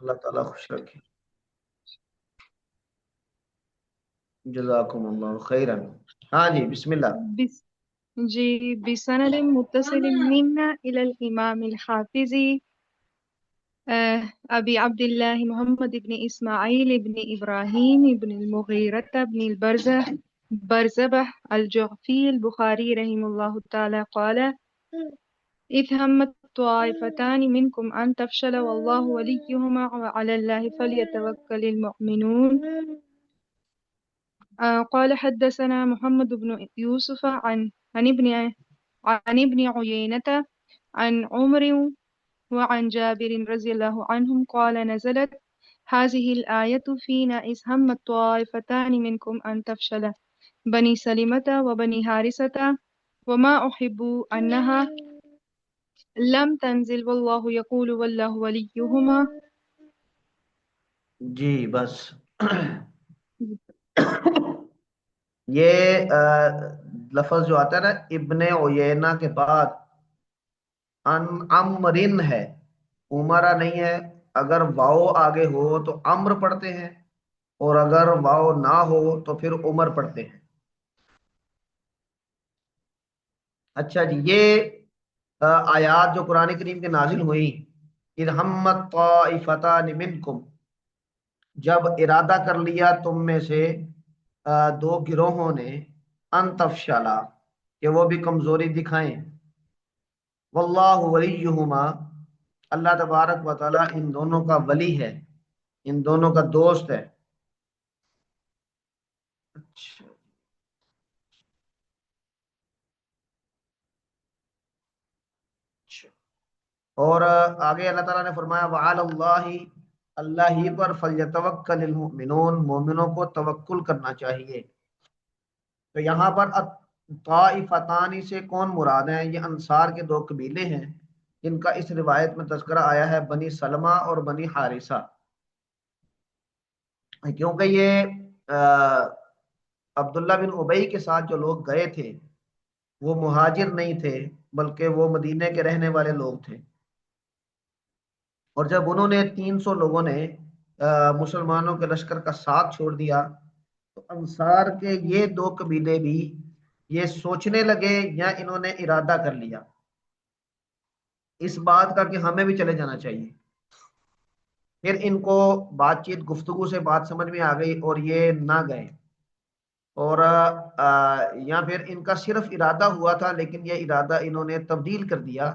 اللہ تعالیٰ خوش رکھے. جزاکم اللہ خیرن. ہاں جی بسم اللہ. بس جی بسند متصل منا إلى الإمام الحافظ أبي عبد الله محمد بن إسماعيل بن إبراهيم بن المغيرة بن برزبة الجعفي البخاري رحمه الله تعالى قال إذ همت طائفتان منكم أن تفشل والله وليهما وعلى الله فليتوكل المؤمنون. قال حدثنا محمد بن يوسف عن ابن عيينة عن عمر وعن جابر رضي الله عنهم قال نزلت هذه الآية فينا إذ همت طائفتان منكم أن تفشل بني سلمة وبني حارثة وما أحب أنها لم تنزل والله يقول والله وليهما. جی بس یہ لفظ جو آتا ہے نا ابن عیینہ کے بعد ان امرن ہے، عمرہ نہیں ہے. اگر واؤ آگے ہو تو امر پڑھتے ہیں، اور اگر واؤ نہ ہو تو پھر عمر پڑھتے ہیں. اچھا جی، یہ آیات جو قرآن کریم کے نازل ہوئی، اذ ہمت طائفتان منکم، جب ارادہ کر لیا تم میں سے دو گروہوں نے، ان تفشلا، کہ وہ بھی کمزوری دکھائیں، واللہ ولیہما، اللہ تبارک و تعالی ان دونوں کا ولی ہے، ان دونوں کا دوست ہے. اچھا اچھا. اور آگے اللہ تعالیٰ نے فرمایا وعلی اللہ، اللہ ہی پر فلیتوکل المؤمنون، مومنوں کو توکل کرنا چاہیے. تو یہاں پر طائفتانی سے کون مراد ہیں؟ یہ انصار کے دو قبیلے ہیں جن کا اس روایت میں تذکرہ آیا ہے، بنی سلمہ اور بنی حارثہ. کیونکہ یہ عبداللہ بن ابی کے ساتھ جو لوگ گئے تھے وہ مہاجر نہیں تھے، بلکہ وہ مدینے کے رہنے والے لوگ تھے. اور جب انہوں نے 300 لوگوں نے مسلمانوں کے لشکر کا ساتھ چھوڑ دیا، تو انصار کے یہ دو قبیلے بھی یہ سوچنے لگے، یا انہوں نے ارادہ کر لیا اس بات کا کہ ہمیں بھی چلے جانا چاہیے. پھر ان کو بات چیت گفتگو سے بات سمجھ میں آ گئی اور یہ نہ گئے، اور یا پھر ان کا صرف ارادہ ہوا تھا لیکن یہ ارادہ انہوں نے تبدیل کر دیا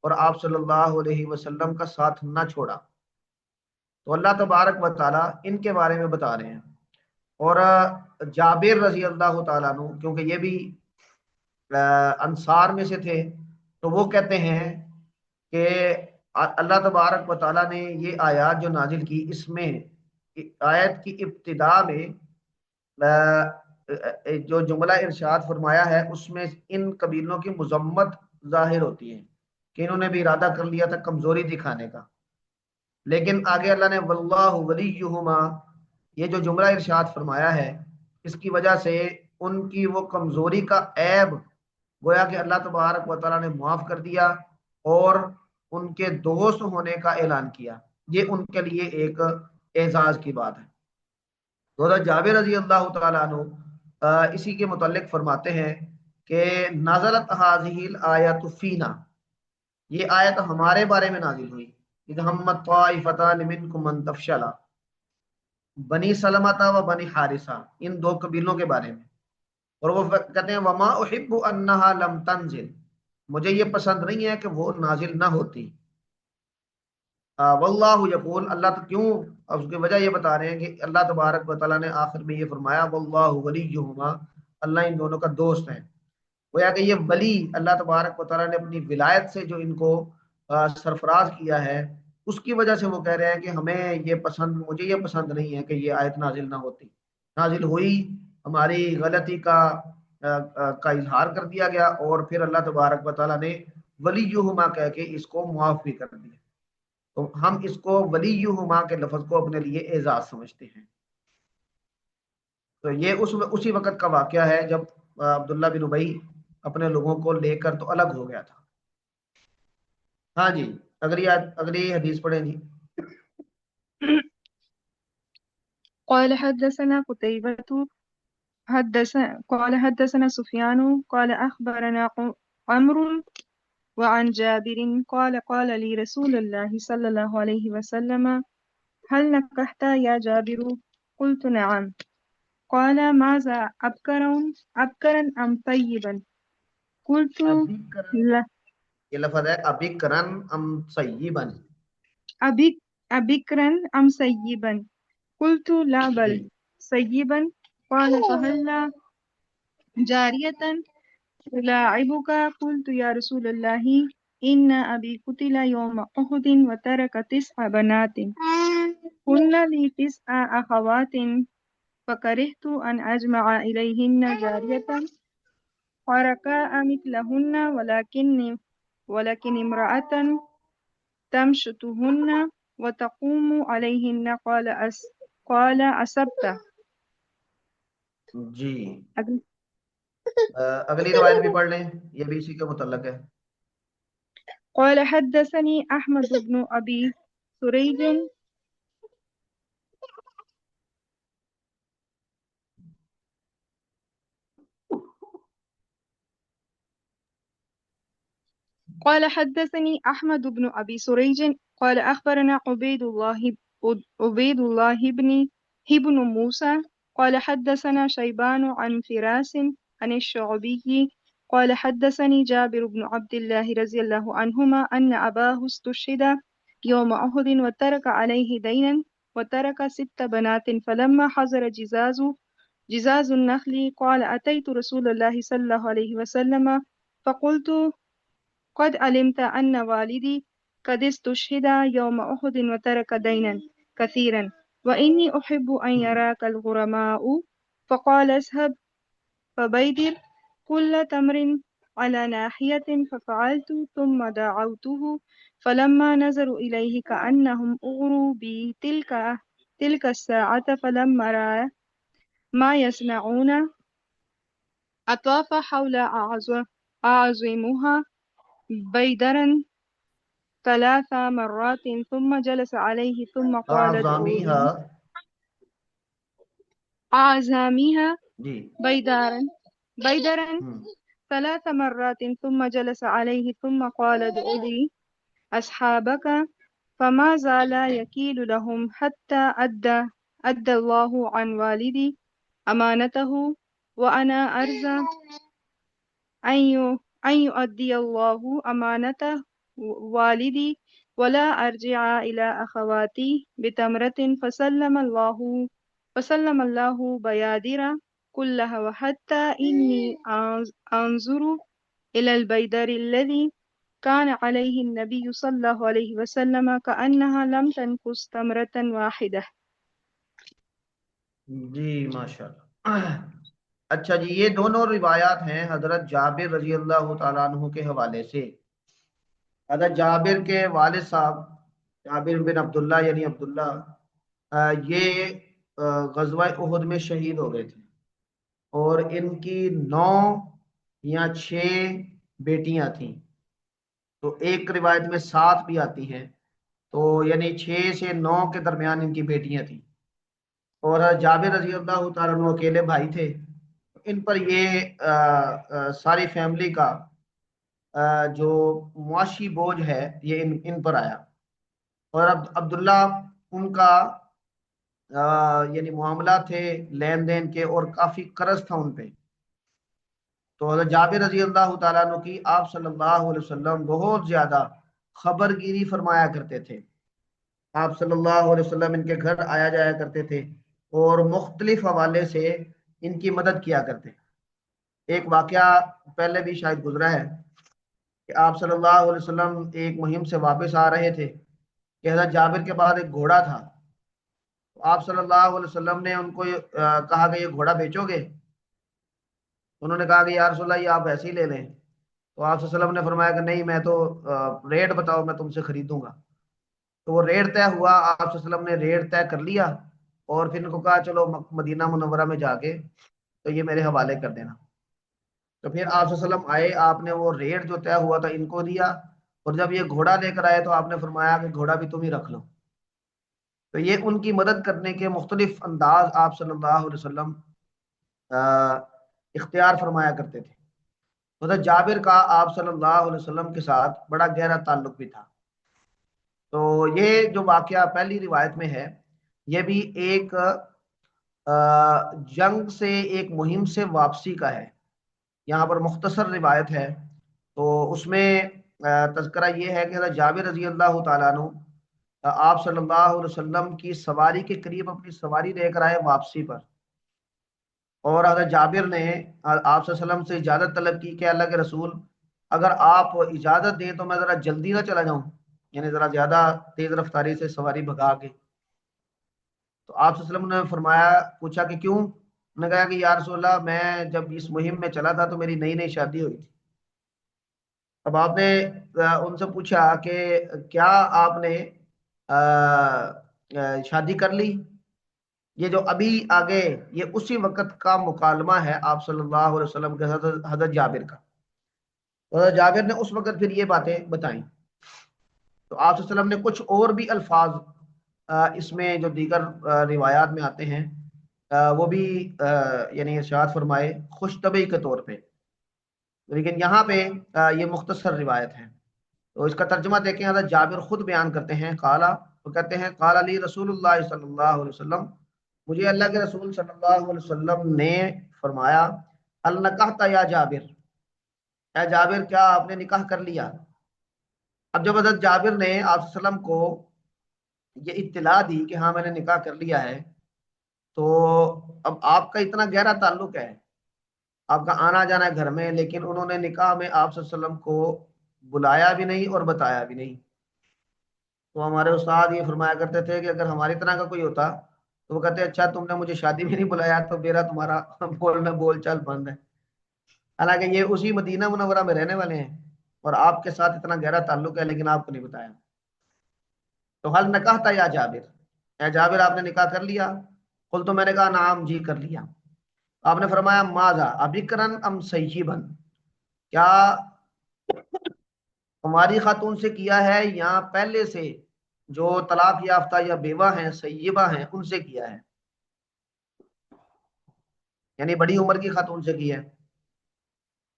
اور آپ صلی اللہ علیہ وسلم کا ساتھ نہ چھوڑا. تو اللہ تبارک و تعالیٰ ان کے بارے میں بتا رہے ہیں. اور جابر رضی اللہ تعالیٰ عنہ، کیونکہ یہ بھی انصار میں سے تھے، تو وہ کہتے ہیں کہ اللہ تبارک و تعالیٰ نے یہ آیات جو نازل کی، اس میں آیت کی ابتدا میں جو جملہ ارشاد فرمایا ہے اس میں ان قبیلوں کی مذمت ظاہر ہوتی ہے کہ انہوں نے بھی ارادہ کر لیا تھا کمزوری دکھانے کا. لیکن آگے اللہ نے واللہ ولیہما، یہ جو جملہ ارشاد فرمایا ہے، اس کی وجہ سے ان کی وہ کمزوری کا عیب گویا کہ اللہ تبارک و تعالیٰ نے معاف کر دیا اور ان کے دوست ہونے کا اعلان کیا. یہ ان کے لیے ایک اعزاز کی بات ہے. تو حضرت جابر رضی اللہ تعالیٰ عنہ اسی کے متعلق فرماتے ہیں کہ نازلت هذه الآیات فینا، یہ آیت ہمارے بارے میں نازل ہوئی. اذ ہمت طائفتان منکم ان تفشلا، بنی سلمہ و بنی حارثہ، ان دو قبیلوں کے بارے میں. اور وہ کہتے ہیں وما احب انہا لم تنزل، مجھے یہ پسند نہیں ہے کہ وہ نازل نہ ہوتی. واللہ یقول، اللہ تو کیوں، اب اس کی وجہ یہ بتا رہے ہیں کہ اللہ تبارک و تعالیٰ نے آخر میں یہ فرمایا واللہ ولیہما، اللہ ان دونوں کا دوست ہے. گویا کہ یہ ولی اللہ تبارک و تعالیٰ نے اپنی ولایت سے جو ان کو سرفراز کیا ہے، اس کی وجہ سے وہ کہہ رہے ہیں کہ ہمیں یہ پسند، مجھے یہ پسند نہیں ہے کہ یہ آیت نازل نہ ہوتی. نازل ہوئی، ہماری غلطی کا اظہار کر دیا گیا، اور پھر اللہ تبارک و تعالیٰ نے ولیہما کہہ کے اس کو معاف بھی کر دیا. تو ہم اس کو ولیہما کے لفظ کو اپنے لیے اعزاز سمجھتے ہیں. تو یہ اسی وقت کا واقعہ ہے جب عبداللہ بن ابی اپنے لوگوں کو لے کر تو الگ ہو گیا تھا. ہاں جی، اگلی حدیث پڑھیں جی. قال حدثنا قتيبة قال حدثنا سفيان قال أخبرنا عمرو وعن جابر قال قال لي رسول الله صلى الله عليه وسلم هل نكحت يا جابر؟ قلت نعم. قال ماذا أبكرا أم طيبا؟ قلت ابکرن، لا. یہ لفظ ہے ابکرن ام سیبن. أبكرا أم سيبا؟ قلت لا جی بل سيبا. قال فهل جارية ألاعبك؟ قلت يا رسول الله إن أبي قتل يوم أحد وترك 9 بنات كن لي 9 أخوات فكرهت أن أجمع إليهن جارية حركاء مثلهن ولكن امرأة تمشطهن وتقوم عليهن. قال أصبت. جی. اگلی روایت بھی پڑھ لیں، یہ بھی اسی کے متعلق ہے. قال حدثني أحمد بن أبي سريج قال حدثني أحمد بن أبي سريج قال أخبرنا عبيد الله بن موسى قال حدثنا شيبان عن فراس عن الشعبي قال حدثني جابر بن عبد الله رضي الله عنهما أن أباه استشهد يوم أحد وترك عليه دينا وترك 6 بنات فلما حضر جزاز النخل قال أتيت رسول الله صلى الله عليه وسلم فقلت قد علمت أن والدي قد استشهد يوم أحد وترك دينا كثيرا وإني أحب أن يراك الغرماء. فقال اذهب فبيدر كل تمر على ناحية. ففعلت ثم دعوته فلما نظروا إليه كأنهم أغروا بي تلك الساعة فلما رأى ما يصنعون أطاف حول أعظمها بيدرا 3 مرات ثم جلس عليه ثم قال اعظامی ادعوني. ہا. أعزامها جی. بيدرا ہم. 3 مرات ثم جلس عليه ثم قال ادع لي أصحابك. فما زال يكيل لهم حتى أدى الله عن والدي أمانته وأنا أرجى أن يؤدي الله أمانة والدي ولا أرجع إلى أخواتي بتمرة. فسلم الله بيادر كلها وحتى إني أنظر إلى البيدر الذي كان عليه النبي صلى الله عليه وسلم كأنها لم تنقص تمرة واحدة. جی ماشاءاللہ. اچھا جی، یہ دونوں روایات ہیں حضرت جابر رضی اللہ تعالیٰ عنہ کے حوالے سے. حضرت جابر کے والد صاحب جابر بن عبداللہ یعنی عبداللہ، یہ غزوہ احد میں شہید ہو گئے تھے، اور ان کی 9 یا 6 بیٹیاں تھیں. تو ایک روایت میں 7 بھی آتی ہیں، تو یعنی 6 سے 9 کے درمیان ان کی بیٹیاں تھیں. اور جابر رضی اللہ تعالیٰ عنہ اکیلے بھائی تھے. ان پر یہ ساری فیملی کا جو معاشی بوجھ ہے یہ ان پر آیا. اور اب عبداللہ ان کا یعنی معاملات تھے لین دین کے، اور کافی قرض تھا ان پہ. تو حضرت جابر رضی اللہ تعالیٰ عنہ کی آپ صلی اللہ علیہ وسلم بہت زیادہ خبر گیری فرمایا کرتے تھے. آپ صلی اللہ علیہ وسلم ان کے گھر آیا جایا کرتے تھے اور مختلف حوالے سے ان کی مدد کیا کرتے. ایک واقعہ پہلے بھی شاید گزرا ہے کہ آپ صلی اللہ علیہ وسلم ایک مہم سے واپس آ رہے تھے کہ حضرت جابر کے بعد ایک گھوڑا تھا. آپ صلی اللہ علیہ وسلم نے ان کو کہا کہ یہ گھوڑا بیچو گے؟ انہوں نے کہا کہ یا رسول اللہ یہ آپ ایسے ہی لے لیں. تو آپ صلی اللہ علیہ وسلم نے فرمایا کہ نہیں، میں تو ریٹ بتاؤ، میں تم سے خریدوں گا. تو وہ ریٹ طے ہوا، آپ صلی اللہ علیہ وسلم نے ریٹ طے کر لیا، اور پھر ان کو کہا چلو مدینہ منورہ میں جا کے تو یہ میرے حوالے کر دینا. تو پھر آپ صلی اللہ علیہ وسلم آئے، آپ نے وہ ریٹ جو طے ہوا تھا ان کو دیا، اور جب یہ گھوڑا لے کر آئے تو آپ نے فرمایا کہ گھوڑا بھی تم ہی رکھ لو. تو یہ ان کی مدد کرنے کے مختلف انداز آپ صلی اللہ علیہ وسلم اختیار فرمایا کرتے تھے۔ حضرت جابر کا آپ صلی اللہ علیہ وسلم کے ساتھ بڑا گہرا تعلق بھی تھا۔ تو یہ جو واقعہ پہلی روایت میں ہے، یہ بھی ایک جنگ سے، ایک مہم سے واپسی کا ہے۔ یہاں پر مختصر روایت ہے، تو اس میں تذکرہ یہ ہے کہ حضرت جابر رضی اللہ تعالیٰ عنہ آپ صلی اللہ علیہ وسلم کی سواری کے قریب اپنی سواری لے کر آئے واپسی پر، اور حضرت جابر نے آپ صلی اللہ علیہ وسلم سے اجازت طلب کی کہ اللہ کے رسول، اگر آپ اجازت دیں تو میں ذرا جلدی نہ چلا جاؤں، یعنی ذرا زیادہ تیز رفتاری سے سواری بھگا کے۔ تو آپ صلی اللہ علیہ وسلم نے فرمایا، پوچھا کہ کیوں؟ نے کہا کہ یا رسول اللہ، میں جب اس مہم میں چلا تھا تو میری نئی نئی شادی ہوئی تھی۔ اب آپ نے ان سے پوچھا کہ کیا آپ نے شادی کر لی؟ یہ جو ابھی آگے یہ اسی وقت کا مکالمہ ہے آپ صلی اللہ علیہ وسلم کے حضرت جابر کا۔ حضرت جابر نے اس وقت پھر یہ باتیں بتائیں۔ تو آپ صلی اللہ علیہ وسلم نے کچھ اور بھی الفاظ اس میں جو دیگر روایات میں آتے ہیں وہ بھی یعنی ارشاد فرمائے خوش طبعی کے طور پہ، لیکن یہاں پہ یہ مختصر روایت ہے۔ تو اس کا ترجمہ دیکھیں، حضرت جابر خود بیان کرتے ہیں، قالا، وہ کہتے ہیں قال علی رسول اللہ صلی اللہ علیہ وسلم، مجھے اللہ کے رسول صلی اللہ علیہ وسلم نے فرمایا، النکحت یا جابر، اے جابر کیا آپ نے نکاح کر لیا؟ اب جب حضرت جابر نے آپ صلی اللہ علیہ وسلم کو یہ اطلاع دی کہ ہاں میں نے نکاح کر لیا ہے، تو اب آپ کا اتنا گہرا تعلق ہے، آپ کا آنا جانا ہے گھر میں، لیکن انہوں نے نکاح میں آپ صلی اللہ علیہ وسلم کو بلایا بھی نہیں اور بتایا بھی نہیں۔ تو ہمارے استاد یہ فرمایا کرتے تھے کہ اگر ہماری طرح کا کوئی ہوتا تو وہ کہتے اچھا تم نے مجھے شادی میں نہیں بلایا تو میرا تمہارا بولنا بول چال بند ہے۔ حالانکہ یہ اسی مدینہ منورہ میں رہنے والے ہیں اور آپ کے ساتھ اتنا گہرا تعلق ہے، لیکن آپ کو نہیں بتایا۔ تو حل نکاح تھا یا جابر، اے جابر آپ نے نکاح کر لیا؟ قل، تو میں نے کہا نعم، جی کر لیا۔ آپ نے فرمایا ماذا ابکرن ام سیبن، کیا ہماری خاتون سے کیا ہے یا پہلے سے جو طلاق یافتہ یا بیوہ ہیں سیبہ ہیں ان سے کیا ہے، یعنی بڑی عمر کی خاتون سے کی ہے؟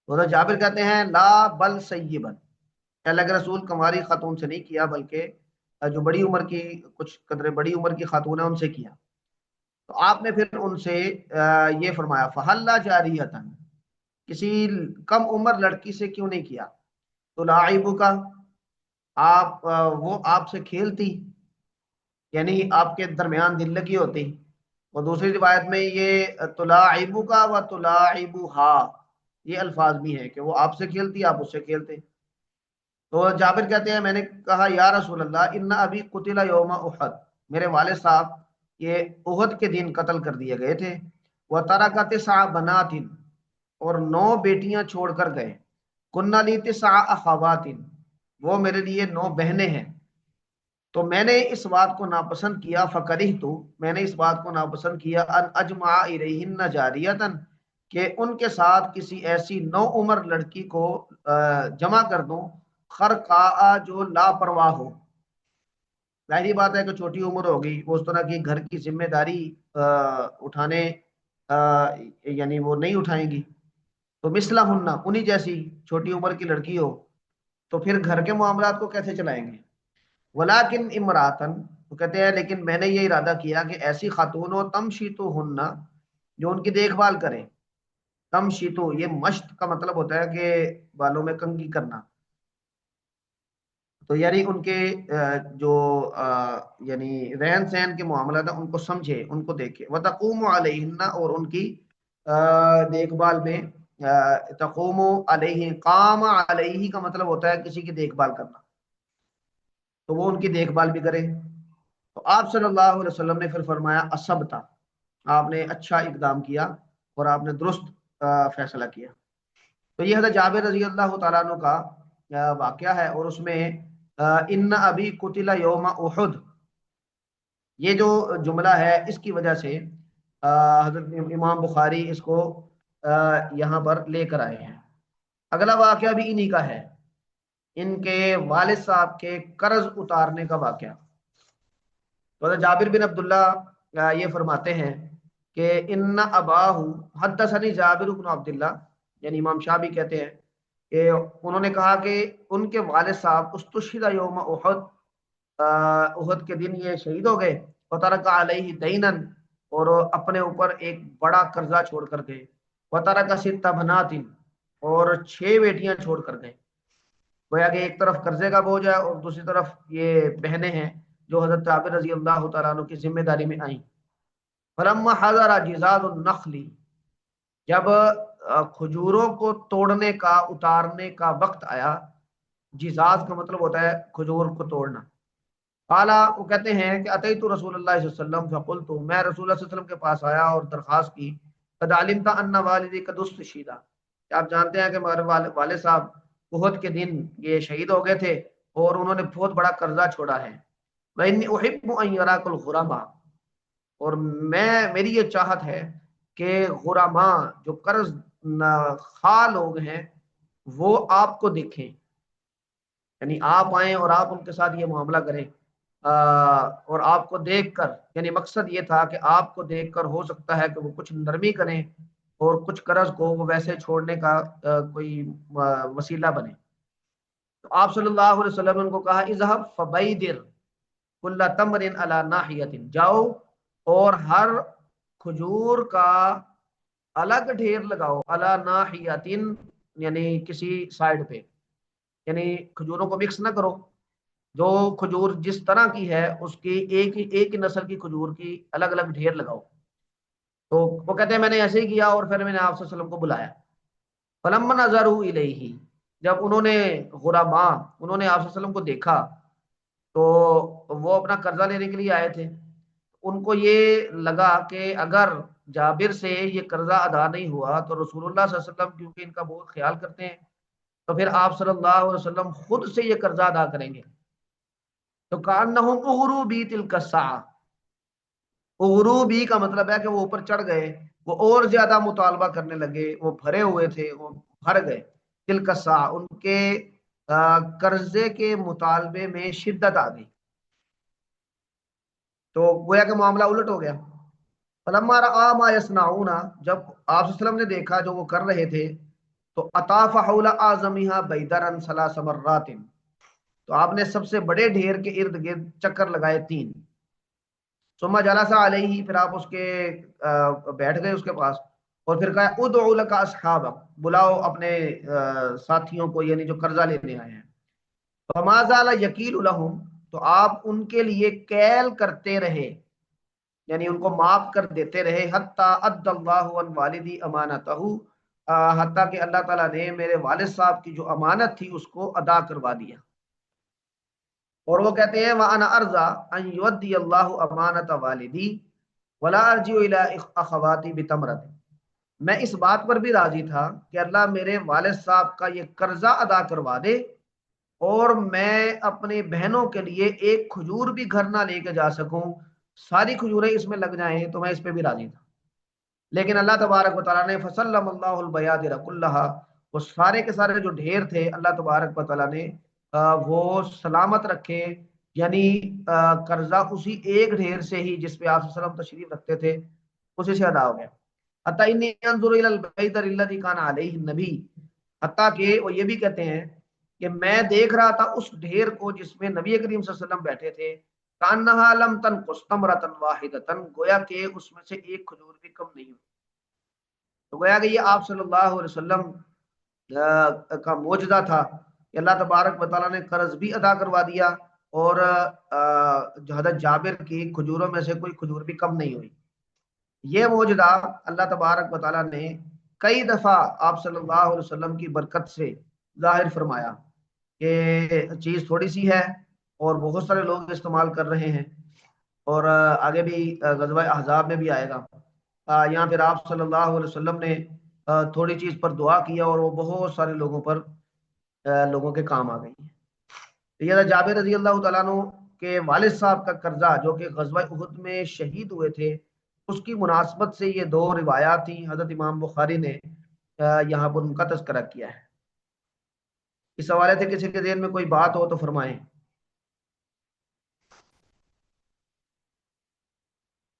تو حضرت جابر کہتے ہیں لا بل سیبن، اللہ کے رسول کماری خاتون سے نہیں کیا بلکہ جو بڑی عمر کی، کچھ قدرے بڑی عمر کی خاتون ہے ان سے کیا۔ تو آپ نے پھر ان سے یہ فرمایا فحلا جاریتن، کسی کم عمر لڑکی سے کیوں نہیں کیا؟ تو لاعبو کا، آپ وہ آپ سے کھیلتی، یعنی آپ کے درمیان دل لگی ہوتی۔ اور دوسری روایت میں یہ تلاعبو کا و تلاعبوہا، یہ الفاظ بھی ہیں کہ وہ آپ سے کھیلتی آپ اس سے کھیلتے۔ تو جابر کہتے ہیں میں نے کہا یا رسول اللہ ان ابی قتل یوم احد، میرے والد صاحب یہ احد کے دن قتل کر دیے گئے تھے، وہ ترک تسع بنات، اور 9 بیٹیاں چھوڑ کر گئے، کنہ لی تسع اخوات، وہ میرے لیے 9 بہنیں ہیں۔ تو میں نے اس بات کو ناپسند کیا، فکرہت، میں نے اس بات کو ناپسند کیا، ان اجمع الیہن جاریتن، کہ ان کے ساتھ کسی ایسی 9 عمر لڑکی کو جمع کر دوں، خرقاء جو لاپرواہ ہو۔ ظاہری بات ہے کہ چھوٹی عمر ہوگی، وہ اس طرح کی گھر کی ذمہ داری اٹھانے یعنی وہ نہیں اٹھائیں گی۔ تو مثلہ ہننا، انہی جیسی چھوٹی عمر کی لڑکی ہو تو پھر گھر کے معاملات کو کیسے چلائیں گے؟ ولیکن امراتن، وہ کہتے ہیں لیکن میں نے یہ ارادہ کیا کہ ایسی خاتون ہو تمشی تو ہننا، جو ان کی دیکھ بھال کریں۔ تمشی تو یہ مشت کا مطلب ہوتا ہے کہ بالوں میں کنگھی کرنا، تو یعنی ان کے جو یعنی رہن سہن کے معاملات ہیں ان کو سمجھے، ان کو دیکھے۔ وتقوم علیہن، اور ان کی دیکھ بھال میں تقوم علیہ، قام علیہ کا مطلب ہوتا ہے کسی کی دیکھ بھال کرنا، تو وہ ان کی دیکھ بھال بھی کرے۔ تو آپ صلی اللہ علیہ وسلم نے پھر فرمایا اسبتا، آپ نے اچھا اقدام کیا اور آپ نے درست فیصلہ کیا۔ تو یہ حضرت جابر رضی اللہ تعالیٰ عنہ کا واقعہ ہے، اور اس میں ان ابی قتل یوم احد، یہ جو جملہ ہے اس کی وجہ سے حضرت امام بخاری اس کو یہاں پر لے کر آئے ہیں۔ اگلا واقعہ بھی انہی کا ہے، ان کے والد صاحب کے قرض اتارنے کا واقعہ۔ تو حضرت جابر بن عبداللہ یہ فرماتے ہیں کہ ان اباہو حدثنی جابر بن عبداللہ، یعنی امام شاہ بھی کہتے ہیں کہ انہوں نے کہا کہ ان کے والد صاحب استشہد یوم احد، احد کے دن یہ شہید ہو گئے، وترک علیہ دینن، اور اپنے اوپر ایک بڑا قرضہ چھوڑ کر گئے، وترک ست بنات، اور 6 بیٹیاں چھوڑ کر گئے۔ گویا کہ ایک طرف قرضے کا بوجھ ہے اور دوسری طرف یہ بہنیں ہیں جو حضرت عابر رضی اللہ تعالیٰ عنہ کی ذمہ داری میں آئیں۔ فلما حضر جزاد النخل، جب کھجوروں کو توڑنے کا اتارنے کا وقت آیا، جزاز کا مطلب ہوتا ہے کھجور کو توڑنا، قالا وہ کہتے ہیں کہ اتیت رسول اللہ صلی اللہ علیہ وسلم فقلت، میں رسول اللہ صلی اللہ علیہ وسلم کے پاس آیا اور درخواست کی، قد علمت ان والدی قد استشہد، کہ آپ جانتے ہیں کہ ہمارے والد صاحب احد کے دن یہ شہید ہو گئے تھے اور انہوں نے بہت بڑا قرضہ چھوڑا ہے، وانی احب ان یراک الغرباء، اور میری یہ چاہت ہے کہ غرماء جو قرض خواہ لوگ ہیں وہ آپ کو دیکھیں، یعنی آپ آئیں اور آپ ان کے ساتھ یہ معاملہ کریں، اور آپ کو دیکھ کر، یعنی مقصد یہ تھا کہ آپ کو دیکھ کر ہو سکتا ہے کہ وہ کچھ نرمی کریں اور کچھ قرض کو وہ ویسے چھوڑنے کا کوئی وسیلہ بنے۔ تو آپ صلی اللہ علیہ وسلم نے ان کو کہا اذهب فبیدر کل تمر علی ناحیۃ، جاؤ اور ہر کھجور کا الگ ڈھیر لگاؤ، علی ناحیۃ یعنی کسی سائڈ پہ، یعنی کھجوروں کو مکس نہ کرو، جو کھجور جس طرح کی ہے اس کی ایک ہی نسل کی کھجور کی الگ الگ ڈھیر لگاؤ۔ تو وہ کہتے ہیں میں نے ایسے ہی کیا اور پھر میں نے آپ صلی اللہ علیہ وسلم کو بلایا، فلما نظروا الیہ، جب انہوں نے غرماء انہوں نے آپ صلی اللہ علیہ وسلم کو دیکھا تو وہ اپنا قرضہ لینے کے لیے آئے تھے، ان کو یہ لگا کہ اگر جابر سے یہ قرضہ ادا نہیں ہوا تو رسول اللہ صلی اللہ علیہ وسلم کیونکہ ان کا بہت خیال کرتے ہیں تو پھر آپ صلی اللہ علیہ وسلم خود سے یہ قرضہ ادا کریں گے۔ تو کانہم اغروبی تلک الساعہ، اغروبی کا مطلب ہے کہ وہ اوپر چڑھ گئے، وہ اور زیادہ مطالبہ کرنے لگے، وہ بھرے ہوئے تھے، وہ بھر گئے، تلک الساعہ ان کے قرضے کے مطالبے میں شدت آ گئی، تو گویا کہ معاملہ الٹ ہو گیا۔ فلما رأى ما يصنعون، جب آپ صلی اللہ علیہ وسلم نے دیکھا جو وہ کر رہے تھے، تو اطاف حول اعظمها بیدرا 3 مرات، تو آپ نے سب سے بڑے ڈھیر کے ارد گرد چکر لگائے 3، ثم جلس علیہ، پھر آپ اس کے بیٹھ گئے اس کے پاس، اور پھر کہا ادعو لک اصحابک، بلاؤ اپنے ساتھیوں کو، یعنی جو قرضہ لینے آئے ہیں، فما زال یکیل لہم، تو آپ ان کے لیے کیل کرتے رہے، یعنی ان کو معاف کر دیتے رہے، حتی اد اللہ عن والدی امانتہ، حتیٰ کہ اللہ تعالیٰ نے میرے والد صاحب کی جو امانت تھی اس کو ادا کروا دیا۔ اور وہ کہتے ہیں وَأَنَا أَرْضَىٰ أَن يُؤَدِّيَ اللَّهُ أَمَانَةَ وَالِدِي وَلَا أَرْجِعُ إِلَىٰ أَخَوَاتِي بِتَمْرَةٍ، میں اس بات پر بھی راضی تھا کہ اللہ میرے والد صاحب کا یہ قرضہ ادا کروا دے اور میں اپنی بہنوں کے لیے ایک کھجور بھی گھر نہ لے کے جا سکوں، ساری کھجوریں اس میں لگ جائیں تو میں اس پہ بھی راضی تھا، لیکن اللہ تبارک و تعالیٰ نے فسلم اللہ البیادر کلہا، وہ سارے کے سارے جو ڈھیر تھے اللہ تبارک و تعالیٰ نے وہ سلامت رکھے، یعنی قرضہ اسی ایک ڈھیر سے ہی جس پہ آپ صلی اللہ علیہ وسلم تشریف رکھتے تھے اسی سے ادا ہو گیا۔ حتیٰ انی انظر الی البیدر الذی کان علیہ النبی، حتیٰ کہ وہ یہ بھی کہتے ہیں کہ میں دیکھ رہا تھا اس ڈھیر کو جس میں نبی کریم صلی اللہ علیہ وسلم بیٹھے تھے، کانہا لم تنقص تمرۃ واحدۃ، گویا کہ اس میں سے ایک کھجور بھی کم نہیں ہوئی، تو گویا کہ یہ آپ صلی اللہ علیہ وسلم کا معجزہ تھا کہ اللہ تبارک و تعالیٰ نے قرض بھی ادا کروا دیا اور جو حضرت جابر کی کھجوروں میں سے کوئی کھجور بھی کم نہیں ہوئی۔ یہ معجزہ اللہ تبارک و تعالیٰ نے کئی دفعہ آپ صلی اللہ علیہ وسلم کی برکت سے ظاہر فرمایا کہ چیز تھوڑی سی ہے اور بہت سارے لوگ استعمال کر رہے ہیں، اور آگے بھی غزوہ احزاب میں بھی آئے گا، یہاں پھر آپ صلی اللہ علیہ وسلم نے تھوڑی چیز پر دعا کیا اور وہ بہت سارے لوگوں کے کام آ گئی ہے۔ یہ جابر رضی اللہ تعالیٰ عنہ کے والد صاحب کا قرضہ جو کہ غزوہ احد میں شہید ہوئے تھے، اس کی مناسبت سے یہ 2 روایات تھیں، حضرت امام بخاری نے یہاں پر ان کا تذکرہ کیا ہے۔ اس حوالے سے کسی کے ذہن میں کوئی بات ہو تو فرمائیں۔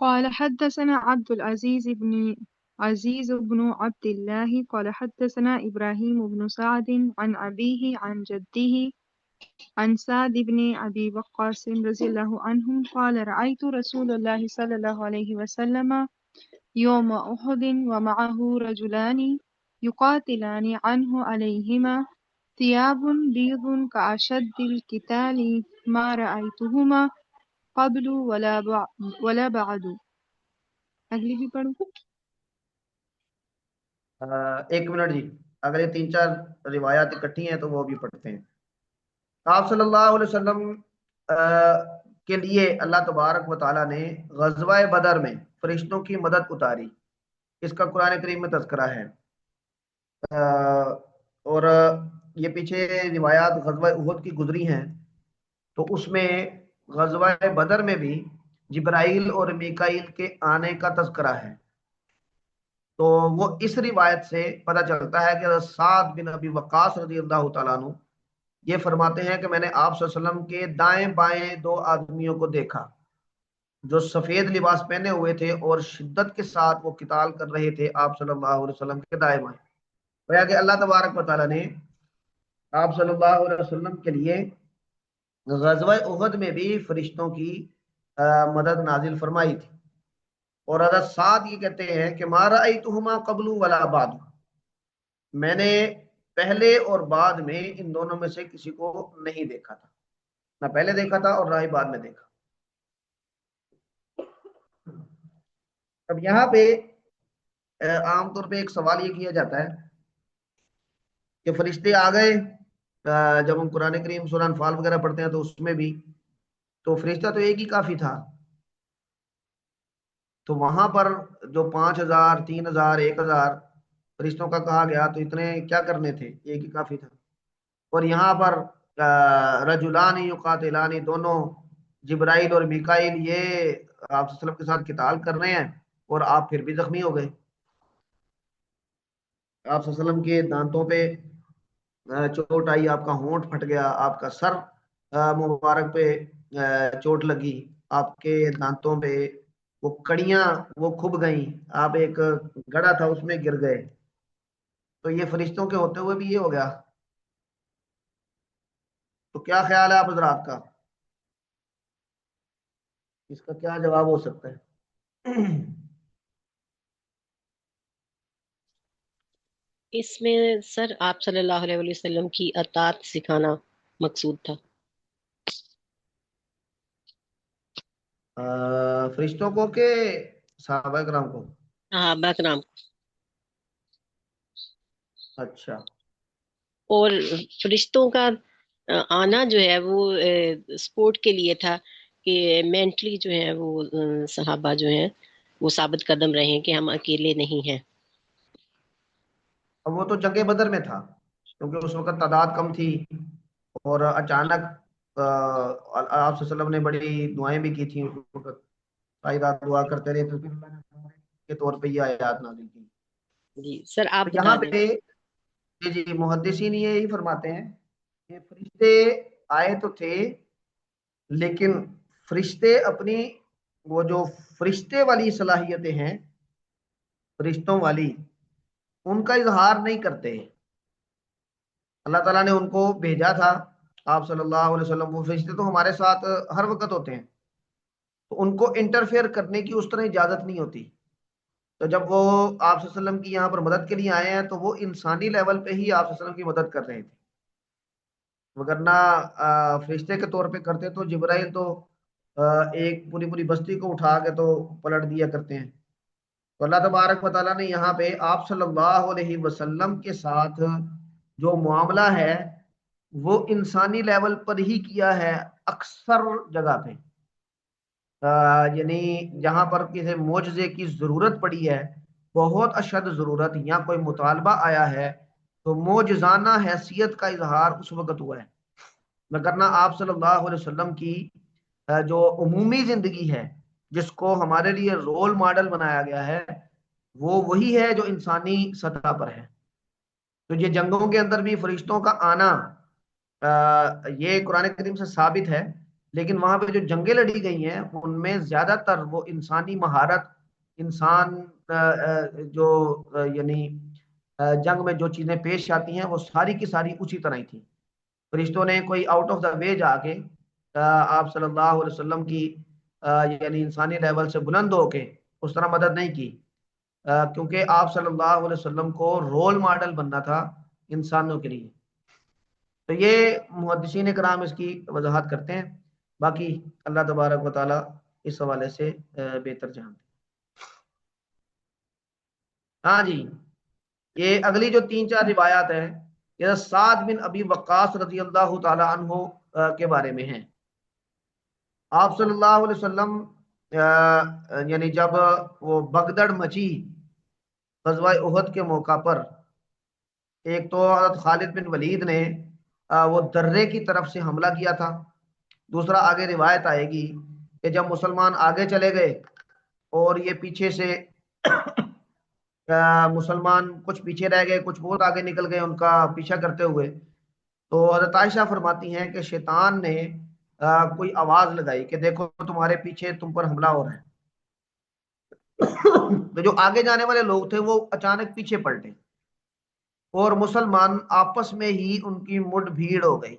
قال حدثنا عزيز بن عبد الله قال حدثنا إبراهيم بن سعد عن أبيه عن جده عن سعد بن أبي وقاص رضي الله عنهم قال رأيت رسول الله صلى الله عليه وسلم يوم أحد ومعه رجلان يقاتلان عنه عليهما ثياب بيض كأشد القتال ما رأيتهما قبل ولا بعد. اگلی بھی پڑھوں؟ ایک منٹ جی، اگر یہ تین چار روایات اکٹھی ہیں تو وہ بھی پڑھتے ہیں۔ آپ صلی اللہ علیہ وسلم کے لیے اللہ تبارک و تعالیٰ نے غزوہ بدر میں فرشتوں کی مدد اتاری، اس کا قرآن کریم میں تذکرہ ہے۔ اور یہ پیچھے روایات غزوہ احد کی گزری ہیں، تو اس میں غزوہ بدر میں بھی جبرائیل اور میکائیل کے آنے کا تذکرہ ہے۔ تو وہ اس روایت سے پتہ چلتا ہے کہ سعد بن ابی وقاص رضی اللہ تعالیٰ عنہ یہ فرماتے ہیں کہ میں نے آپ صلی اللہ علیہ وسلم کے دائیں بائیں دو آدمیوں کو دیکھا جو سفید لباس پہنے ہوئے تھے اور شدت کے ساتھ وہ قتال کر رہے تھے آپ صلی اللہ علیہ وسلم کے دائیں بائیں۔ گویا کہ اللہ تبارک و تعالیٰ نے آپ صلی اللہ علیہ وسلم کے لیے غزوہ احد میں بھی فرشتوں کی مدد نازل فرمائی تھی۔ اور حضرت سعد یہ کہتے ہیں کہ ما رأیتہما قبل ولا بعد، میں نے پہلے اور بعد میں ان دونوں میں سے کسی کو نہیں دیکھا تھا، نہ پہلے دیکھا تھا اور نہ ہی بعد میں دیکھا۔ اب یہاں پہ عام طور پہ ایک سوال یہ کیا جاتا ہے کہ فرشتے آ گئے، جب ہم قرآن کریم سورہ انفال وغیرہ پڑھتے ہیں تو اس میں بھی تو فرشتہ تو ایک ہی کافی تھا، تو وہاں پر جو 5,000 3,000 1,000 فرشتوں کا کہا گیا تو اتنے کیا کرنے تھے، ایک ہی کافی تھا۔ اور یہاں پر رجلان یقاتلان، دونوں جبرائیل اور میکائیل یہ آپ صلی اللہ علیہ وسلم کے ساتھ قتال کر رہے ہیں اور آپ پھر بھی زخمی ہو گئے، آپ صلی اللہ علیہ وسلم کے دانتوں پہ چوٹ آئی، آپ کا ہونٹ پھٹ گیا، آپ کا سر مبارک پہ چوٹ لگی، آپ کے دانتوں پہ وہ کڑیاں وہ کھب گئیں، آپ ایک گڑھا تھا اس میں گر گئے، تو یہ فرشتوں کے ہوتے ہوئے بھی یہ ہو گیا۔ تو کیا خیال ہے آپ حضرات کا، اس کا کیا جواب ہو سکتا ہے؟ اس میں سر آپ صلی اللہ علیہ وسلم کی اطاعت سکھانا مقصود تھا۔ فرشتوں کو کہ صحابہ کرام کو؟ صحابہ کرام۔ اچھا، اور فرشتوں کا آنا جو ہے وہ سپورٹ کے لیے تھا کہ مینٹلی جو ہے وہ صحابہ جو ہیں وہ ثابت قدم رہیں کہ ہم اکیلے نہیں ہیں۔ اب وہ تو جنگ بدر میں تھا کیونکہ اس وقت تعداد کم تھی، اور اچانک آپ صلی اللہ علیہ وسلم نے بڑی دعائیں بھی کی تھیں اس وقت، ساری رات دعا کرتے رہے، تو پھر اللہ نے کے طور پہ یہ آیات نازل کی۔ جی سر آپ تو بتا یہاں دیں۔ پہ جی محدثین یہی فرماتے ہیں کہ فرشتے آئے تو تھے، لیکن فرشتے اپنی وہ جو فرشتے والی صلاحیتیں ہیں فرشتوں والی، ان کا اظہار نہیں کرتے۔ اللہ تعالیٰ نے ان کو بھیجا تھا آپ صلی اللہ علیہ وسلم، وہ فرشتے تو ہمارے ساتھ ہر وقت ہوتے ہیں، تو ان کو انٹرفیئر کرنے کی اس طرح اجازت نہیں ہوتی۔ تو جب وہ آپ صلی اللہ علیہ وسلم کی یہاں پر مدد کے لیے آئے ہیں تو وہ انسانی لیول پہ ہی آپ صلی اللہ علیہ وسلم کی مدد کر رہے تھے، وگرنہ فرشتے کے طور پہ کرتے تو جبرائیل تو ایک پوری پوری بستی کو اٹھا کے تو پلٹ دیا کرتے ہیں۔ تو اللہ تبارک و تعالیٰ نے یہاں پہ آپ صلی اللہ علیہ وسلم کے ساتھ جو معاملہ ہے وہ انسانی لیول پر ہی کیا ہے اکثر جگہ پہ، یعنی جہاں پر کسی معجزے کی ضرورت پڑی ہے، بہت اشد ضرورت یا کوئی مطالبہ آیا ہے، تو معجزانہ حیثیت کا اظہار اس وقت ہوا ہے، وگرنہ آپ صلی اللہ علیہ وسلم کی جو عمومی زندگی ہے جس کو ہمارے لیے رول ماڈل بنایا گیا ہے وہ وہی ہے جو انسانی سطح پر ہے۔ تو یہ جنگوں کے اندر بھی فرشتوں کا آنا یہ قرآن کریم سے ثابت ہے، لیکن وہاں پہ جو جنگیں لڑی گئی ہیں ان میں زیادہ تر وہ انسانی مہارت، انسان جو یعنی جنگ میں جو چیزیں پیش آتی ہیں وہ ساری کی ساری اسی طرح ہی تھی۔ فرشتوں نے کوئی آؤٹ آف دا وے جا کے آپ صلی اللہ علیہ وسلم کی یعنی انسانی لیول سے بلند ہو کے اس طرح مدد نہیں کی، کیونکہ آپ صلی اللہ علیہ وسلم کو رول ماڈل بننا تھا انسانوں کے لیے۔ تو یہ محدثین کرام اس کی وضاحت کرتے ہیں، باقی اللہ تبارک و تعالی اس حوالے سے بہتر جانتے ہیں۔ ہاں جی، یہ اگلی جو تین چار روایات ہیں یہ سعد بن ابی وقاص رضی اللہ تعالی عنہ کے بارے میں ہیں۔ آپ صلی اللہ علیہ وسلم یعنی جب وہ بگدڑ مچی غزوہ احد کے موقع پر، ایک تو حضرت خالد بن ولید نے وہ درے کی طرف سے حملہ کیا تھا، دوسرا آگے روایت آئے گی کہ جب مسلمان آگے چلے گئے اور یہ پیچھے سے مسلمان کچھ پیچھے رہ گئے، کچھ بہت آگے نکل گئے ان کا پیچھا کرتے ہوئے، تو حضرت عائشہ فرماتی ہیں کہ شیطان نے کوئی آواز لگائی کہ دیکھو تمہارے پیچھے تم پر حملہ ہو رہا ہے۔ تو جو آگے جانے والے لوگ تھے وہ اچانک پیچھے پلٹے اور مسلمان آپس میں ہی ان کی مڈ بھیڑ ہو گئی،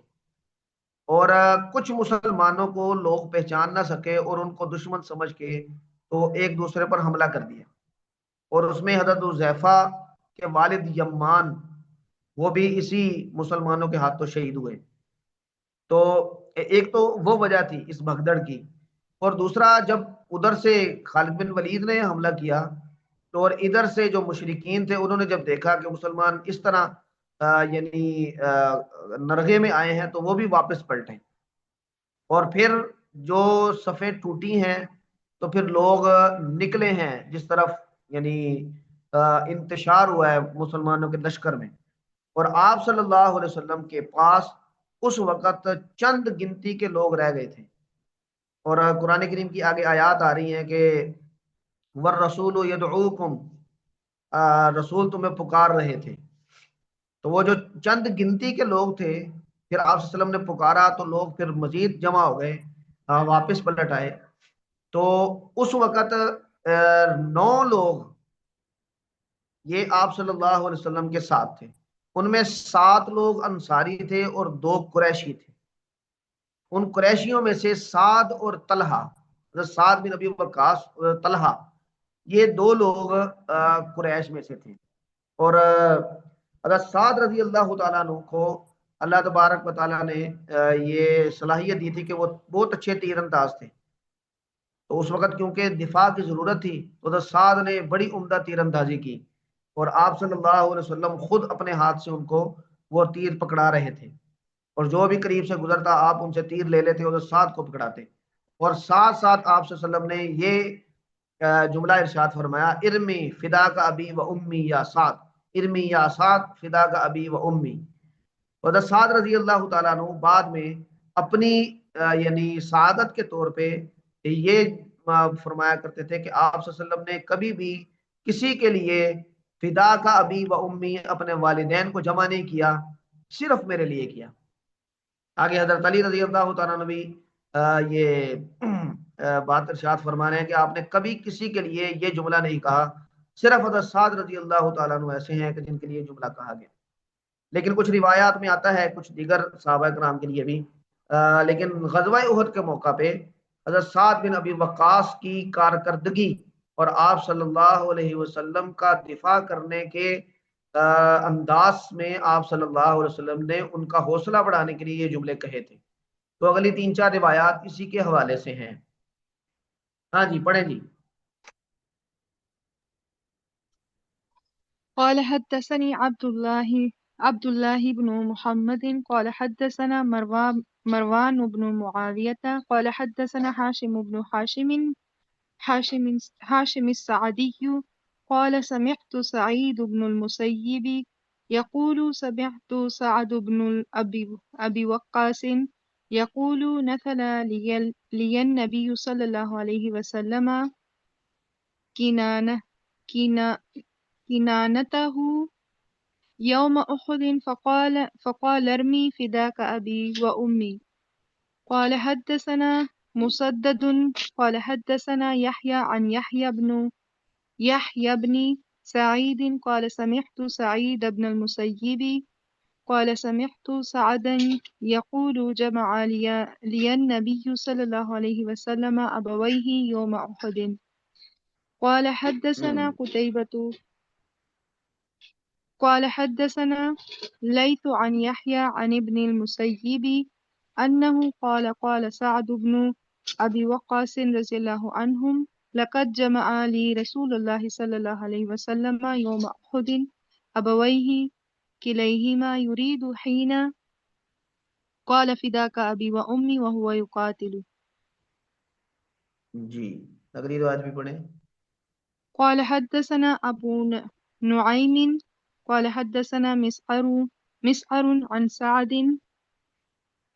اور کچھ مسلمانوں کو لوگ پہچان نہ سکے اور ان کو دشمن سمجھ کے تو ایک دوسرے پر حملہ کر دیا، اور اس میں حضرت حذیفہ کے والد یمان وہ بھی اسی مسلمانوں کے ہاتھوں شہید ہوئے۔ تو ایک تو وہ وجہ تھی اس بھگدڑ کی، اور دوسرا جب ادھر سے خالد بن ولید نے حملہ کیا تو اور ادھر سے جو مشرکین تھے انہوں نے جب دیکھا کہ مسلمان اس طرح یعنی نرغے میں آئے ہیں تو وہ بھی واپس پلٹے، اور پھر جو صفیں ٹوٹی ہیں تو پھر لوگ نکلے ہیں جس طرف یعنی انتشار ہوا ہے مسلمانوں کے لشکر میں، اور آپ صلی اللہ علیہ وسلم کے پاس اس وقت چند گنتی کے لوگ رہ گئے تھے، اور قرآن کریم کی آگے آیات آ رہی ہیں کہ والرسول یدعوکم، رسول تمہیں پکار رہے تھے۔ تو وہ جو چند گنتی کے لوگ تھے پھر آپ صلی اللہ علیہ وسلم نے پکارا تو لوگ پھر مزید جمع ہو گئے، واپس پلٹ آئے۔ تو اس وقت 9 لوگ یہ آپ صلی اللہ علیہ وسلم کے ساتھ تھے، ان میں 7 لوگ انصاری تھے اور 2 قریشی تھے۔ ان قریشیوں میں سے سعد اور طلحہ، سعد بن ابی وقاص اور طلحہ، یہ 2 لوگ قریش میں سے تھے، اور حضرت سعد رضی اللہ تعالیٰ عنہ کو اللہ تبارک و تعالیٰ نے یہ صلاحیت دی تھی کہ وہ بہت اچھے تیر انداز تھے، تو اس وقت کیونکہ دفاع کی ضرورت تھی تو حضرت سعد نے بڑی عمدہ تیر اندازی کی، اور آپ صلی اللہ علیہ وسلم خود اپنے ہاتھ سے ان کو وہ تیر پکڑا رہے تھے، اور جو بھی قریب سے گزرتا آپ ان سے تیر لے لیتے اور ساتھ کو پکڑاتے، اور ساتھ ساتھ آپ صلی اللہ علیہ وسلم نے یہ جملہ ارشاد فرمایا ارمی فدا کا ابی و امی یا سعد، ارمی یا سعد فدا کا ابی و امی۔ حضرت سعد رضی اللہ تعالیٰ عنہ بعد میں اپنی یعنی سعادت کے طور پہ یہ فرمایا کرتے تھے کہ آپ صلی اللہ علیہ وسلم نے کبھی بھی کسی کے لیے فدا کا ابی و امی اپنے والدین کو جمع نہیں کیا، صرف میرے لیے کیا۔ آگے حضرت علی رضی اللہ تعالیٰ نے بھی یہ بات ارشاد فرما رہے ہیں کہ آپ نے کبھی کسی کے لیے یہ جملہ نہیں کہا، صرف حضرت سعد رضی اللہ تعالیٰ عنہ ایسے ہیں کہ جن کے لیے جملہ کہا گیا۔ لیکن کچھ روایات میں آتا ہے کچھ دیگر صحابہ کرام کے لیے بھی، لیکن غزوہ احد کے موقع پہ حضرت سعد بن ابی وقاص کی کارکردگی اور آپ صلی اللہ علیہ وسلم کا دفاع کرنے کے انداز میں آپ صلی اللہ علیہ وسلم نے ان کا حوصلہ بڑھانے کے لیے یہ جملے کہے تھے۔ تو اگلی 3 4 روایات اسی کے حوالے سے ہیں۔ ہاں جی پڑھیں جی۔ قال حدثني عبد الله بن محمد قال حدثنا مروان بن معاوية قال حدثنا هاشم بن هاشم السعدي قال سمعت سعيد بن المسيب يقول سمعت سعد بن أبي وقاص يقول نثل لي النبي صلى الله عليه وسلم كنانته يوم أحد فقال ارمي فداك أبي وأمي. قال حدثنا مسدد قال حدثنا يحيى عن يحيى بن سعيد قال سمعت سعيد بن المسيب قال سمعت سعدا يقول جمع لي النبي صلى الله عليه وسلم أبويه يوم أحد. قال حدثنا قتيبة قال حدثنا ليث عن يحيى عن ابن المسيب أنه قال سعد بن أبي وقاص رضي الله عنهم لقد جمع لي رسول الله صلى الله عليه وسلم يوم أحد أبويه كليهما يريد حين قال فداك أبي وأمي وهو يقاتل. جی اگلی روایت بھی پڑھیں. قال حدثنا أبو نعيم قال حدثنا مسعر عن سعد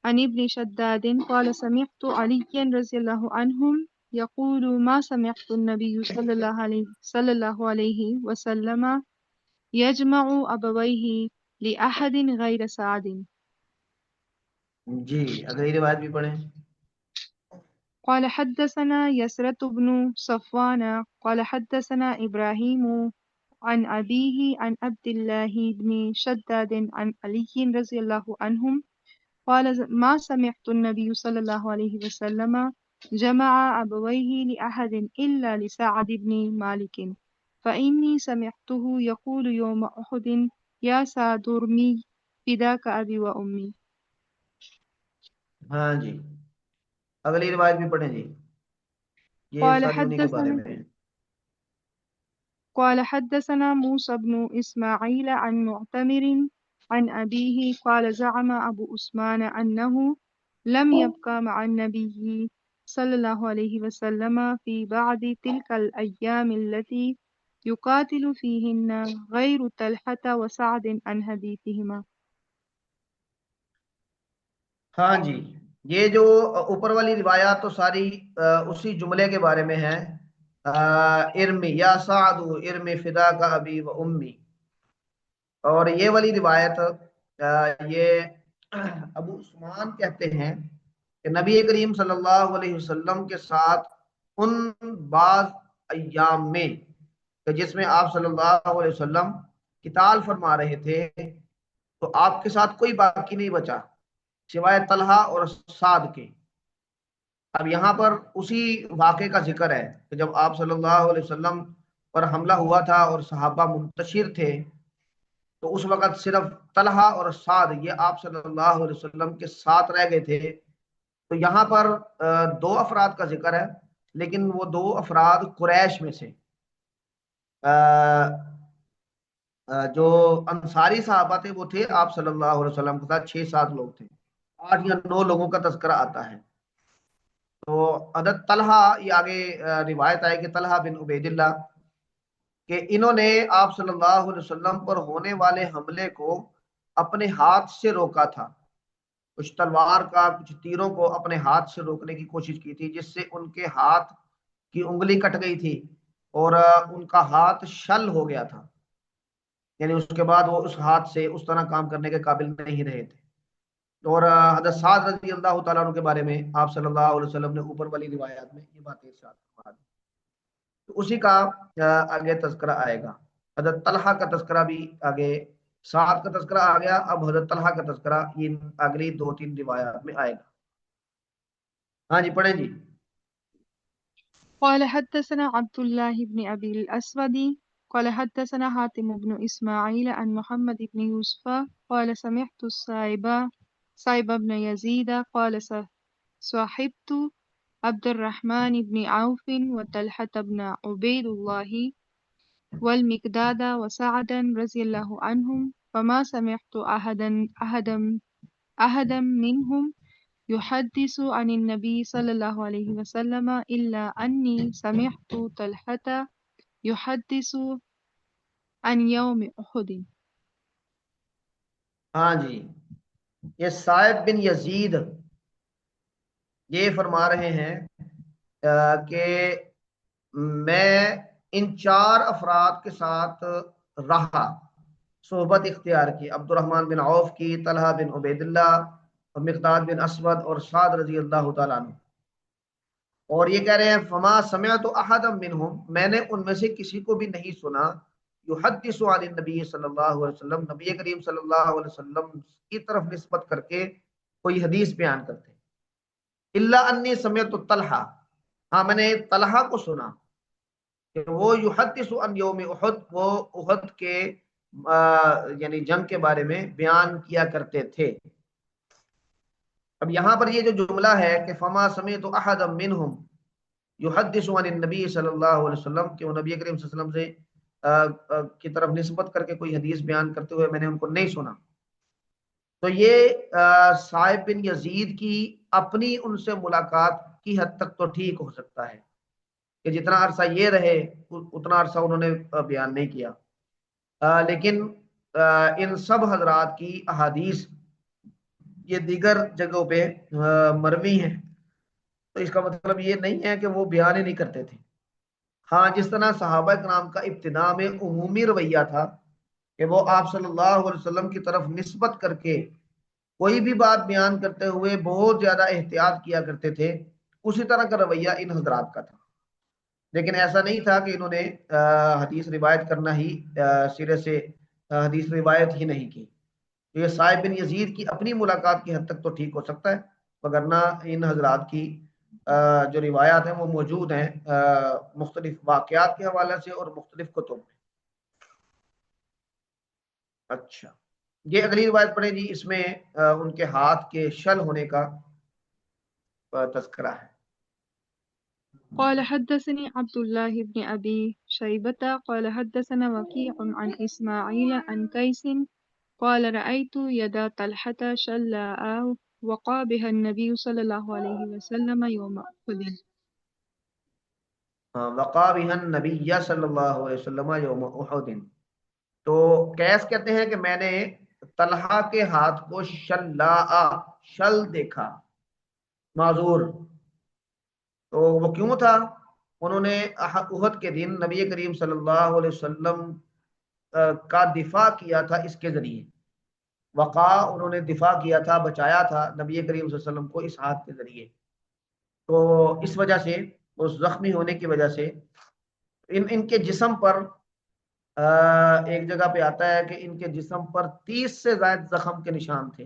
عن ابن شداد قال سمعت عليا رضي الله عنهم يقول ما سمعت النبي صلى الله عليه وسلم يجمع أبويه لأحد غير سعد. جی اگلی روایت بھی پڑھیں. قال حدثنا يسرة بن صفوان قال حدثنا إبراهيم عن أبيه عن عبد الله بن شداد عن علي رضي الله عنهم قال ما سمعت النبي صلى الله عليه وسلم جمع أبويه لأحد إلا لسعد بن مالك فإني سمعته يقول يوم أحد يا سعد ارمي فداك أبي وأمي. ہاں جی اگلی روایت بھی پڑھیں جی. یہ قال ساری انہی کے بارے حدثنا میں ہے. قال حدثنا موسى بن إسماعيل عن معتمر عن أبيه قال زعم أبو عثمان أنه لم يبقى مع النبي صلى الله عليه وسلم في بعد تلك الأيام التي يقاتل فيهن غير طلحة وسعد عن حديثهما. ہاں جی یہ جو اوپر والی روایات تو ساری اسی جملے کے بارے میں ہے. ارمی یا سعد ارمی فدا کا ابی و امی. اور یہ والی روایت یہ ابو عثمان کہتے ہیں کہ نبی کریم صلی اللہ علیہ وسلم کے ساتھ ان بعض ایام میں کہ جس میں آپ صلی اللہ علیہ وسلم قتال فرما رہے تھے تو آپ کے ساتھ کوئی باقی نہیں بچا سوائے طلحہ اور سعد کے. اب یہاں پر اسی واقعے کا ذکر ہے کہ جب آپ صلی اللہ علیہ وسلم پر حملہ ہوا تھا اور صحابہ منتشر تھے تو اس وقت صرف طلحہ اور سعد یہ آپ صلی اللہ علیہ وسلم کے ساتھ رہ گئے تھے. تو یہاں پر دو افراد کا ذکر ہے لیکن وہ دو افراد قریش میں سے جو انصاری صحابہ تھے وہ تھے آپ صلی اللہ علیہ وسلم کے ساتھ 6-7 لوگ تھے. 8 یا 9 لوگوں کا تذکرہ آتا ہے. تو حضرت طلحہ یہ آگے روایت آئے کہ طلحہ بن عبید اللہ کہ انہوں نے آپ صلی اللہ علیہ وسلم پر ہونے والے حملے کو اپنے ہاتھ سے روکا تھا. کچھ تلوار کا کچھ تیروں کو اپنے ہاتھ سے روکنے کی کوشش کی تھی جس سے ان کے ہاتھ کی انگلی کٹ گئی تھی اور ان کا ہاتھ شل ہو گیا تھا. یعنی اس کے بعد وہ اس ہاتھ سے اس طرح کام کرنے کے قابل نہیں رہے تھے. اور حضرت سعد رضی اللہ تعالیٰ عنہ کے بارے میں آپ صلی اللہ علیہ وسلم نے اوپر والی روایات میں یہ باتیں ارشاد فرما دی. تو اسی کا آگے تذکرہ آئے گا. حضرت طلحہ کا تذکرہ بھی آگے سعد کا تذکرہ آ گیا. اب حضرت طلحہ کا تذکرہ یہ اگلی 2-3 روایات میں آئے گا. ہاں جی پڑھیں جی. قال حدثنا عبد الله بن أبي الأسود قال حدثنا حاتم بن إسماعيل عن محمد بن يوسف قال سمعت صائب بن يزيد قال صاحبت عبد الرحمن بن عوف وطلحة بن عبيد الله والمقداد وسعدا رضي الله عنهم فما سمعت أحدا منهم يحدث عن النبي صلى الله عليه وسلم إلا أني سمعت طلحة يحدث عن يوم أحد. ہاں جی یہ صائب بن یزید یہ فرما رہے ہیں کہ میں ان 4 افراد کے ساتھ رہا صحبت اختیار کی، عبد الرحمن بن عوف کی، طلحہ بن عبیداللہ اور مقداد بن اسود اور سعد رضی اللہ تعالیٰ عنہ۔ اور یہ کہہ رہے ہیں فما سمعت احد منہم، میں نے ان میں سے کسی کو بھی نہیں سنا، یحدث عن النبی صلی اللہ علیہ وسلم، نبی کریم صلی اللہ علیہ وسلم کی طرف نسبت کر کے کوئی حدیث بیان کرتے، الا انی سمعت طلحہ، ہاں میں نے طلحہ کو سنا کہ وہ یحدث عن یوم احد، وہ احد کے یعنی جنگ کے بارے میں بیان کیا کرتے تھے۔ اب یہاں پر یہ جو جملہ ہے کہ فما سمعت احد منہم یحدث عن النبی صلی اللہ علیہ وسلم، کہ وہ نبی کریم صلی اللہ علیہ وسلم سے کی طرف نسبت کر کے کوئی حدیث بیان کرتے ہوئے میں نے ان کو نہیں سنا، تو یہ صائب بن یزید کی اپنی ان سے ملاقات کی حد تک تو ٹھیک ہو سکتا ہے کہ جتنا عرصہ یہ رہے اتنا عرصہ انہوں نے بیان نہیں کیا، لیکن ان سب حضرات کی احادیث یہ دیگر جگہوں پہ مروی ہیں، تو اس کا مطلب یہ نہیں ہے کہ وہ بیان ہی نہیں کرتے تھے۔ ہاں جس طرح صحابہ کرام کا ابتداء میں عمومی رویہ تھا کہ وہ آپ صلی اللہ علیہ وسلم کی طرف نسبت کر کے کوئی بھی بات بیان کرتے ہوئے بہت زیادہ احتیاط کیا کرتے تھے، اسی طرح کا رویہ ان حضرات کا تھا، لیکن ایسا نہیں تھا کہ انہوں نے حدیث روایت کرنا ہی سرے سے حدیث روایت ہی نہیں کی۔ یہ صائب بن یزید کی اپنی ملاقات کی حد تک تو ٹھیک ہو سکتا ہے، وگرنہ ان حضرات کی جو روایات ہیں وہ موجود ہیں مختلف واقعات کے حوالے سے اور مختلف کتب میں۔ اچھا، یہ اگلی روایت پڑھیں جی، اس میں ان کے ہاتھ کے شل ہونے کا تذکرہ ہے۔ قال حدثني عبد الله بن أبي شيبة قال حدثنا وكيع عن إسماعيل عن قيس قال رأيت يدا طلحة شلاء وقع بها النبي صلى الله عليه وسلم يوم أحد۔ وقع بها النبی صلی اللہ علیہ وسلم یوم احد، تو کیس کہتے ہیں کہ میں نے طلحہ کے ہاتھ کو شلاء، شل دیکھا، معذور، تو وہ کیوں تھا؟ انہوں نے احد کے دن نبی کریم صلی اللہ علیہ وسلم کا دفاع کیا تھا اس کے ذریعے، وقع انہوں نے دفاع کیا تھا، بچایا تھا نبی کریم صلی اللہ علیہ وسلم کو اس ہاتھ کے ذریعے، تو اس وجہ سے اس زخمی ہونے کی وجہ سے ان کے جسم پر ایک جگہ پہ آتا ہے کہ ان کے جسم پر 30 سے زائد زخم کے نشان تھے،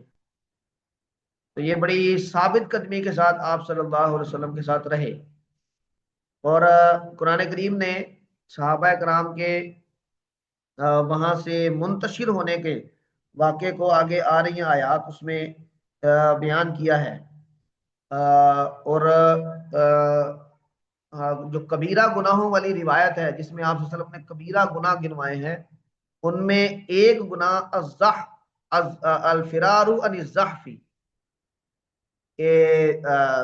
تو یہ بڑی ثابت قدمی کے ساتھ آپ صلی اللہ علیہ وسلم کے ساتھ رہے، اور قرآن کریم نے صحابہ کرام کے وہاں سے منتشر ہونے کے واقعے کو آگے آ رہی ہیں آیات اس میں بیان کیا ہے، اور جو کبیرہ گناہوں والی روایت ہے جس میں آپ صلی اللہ علیہ وسلم نے کبیرہ گناہ گنوائے ہیں، ان میں ایک گناہ الفرار عن الزحف،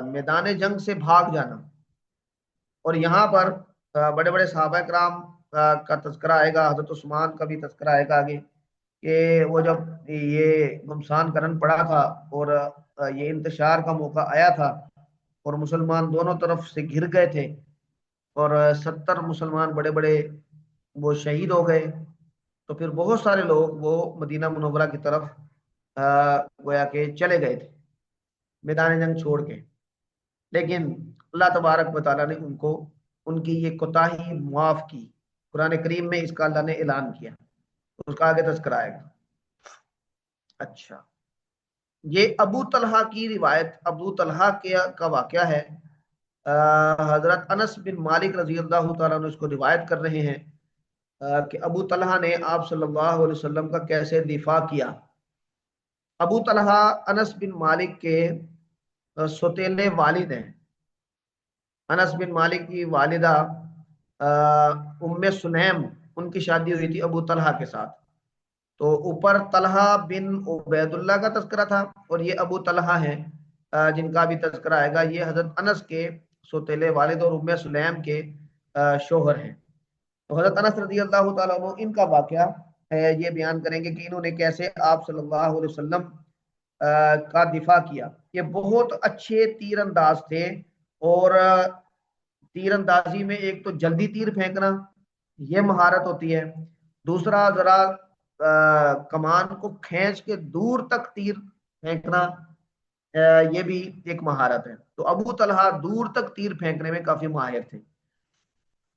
میدان جنگ سے بھاگ جانا، اور یہاں پر بڑے بڑے صحابہ کرام کا تذکرہ آئے گا، حضرت عثمان کا بھی تذکرہ آئے گا آگے، کہ وہ جب یہ گمسان کرن پڑا تھا اور یہ انتشار کا موقع آیا تھا اور مسلمان دونوں طرف سے گھر گئے تھے اور 70 مسلمان بڑے بڑے وہ شہید ہو گئے، تو پھر بہت سارے لوگ وہ مدینہ منورہ کی طرف گویا کہ چلے گئے تھے میدان جنگ چھوڑ کے، لیکن اللہ تبارک و تعالیٰ نے ان کی یہ کوتاہی معاف کی، قرآن کریم میں اس کا اللہ نے اعلان کیا، اس کا آگے تذکرہ آئے گا۔ اچھا، یہ ابو طلحہ کی روایت، ابو طلحہ کا واقعہ ہے، حضرت انس بن مالک رضی اللہ تعالیٰ عنہ اس کو روایت کر رہے ہیں کہ ابو طلحہ نے آپ صلی اللہ علیہ وسلم کا کیسے دفاع کیا۔ ابو طلحہ انس بن مالک کے سوتیلے والد ہیں، انس بن مالک کی والدہ ام سلیم، ان کی شادی ہوئی تھی ابو طلحہ کے ساتھ، تو اوپر طلحہ بن عبید اللہ کا تذکرہ تھا، اور یہ ابو طلحہ ہیں جن کا بھی تذکرہ آئے گا، یہ حضرت انس کے سوتیلے والد اور ام سلیم کے شوہر ہیں، تو حضرت انس رضی اللہ تعالیٰ عنہ ان کا واقعہ یہ بیان کریں گے کہ انہوں نے کیسے آپ صلی اللہ علیہ وسلم کا دفاع کیا۔ یہ بہت اچھے تیر انداز تھے، اور تیر اندازی میں ایک تو جلدی تیر پھینکنا یہ مہارت ہوتی ہے، دوسرا ذرا کمان کو کھینچ کے دور تک تیر پھینکنا یہ بھی ایک مہارت ہے. تو ابو طلحہ دور تک تیر پھینکنے میں کافی ماہر تھے،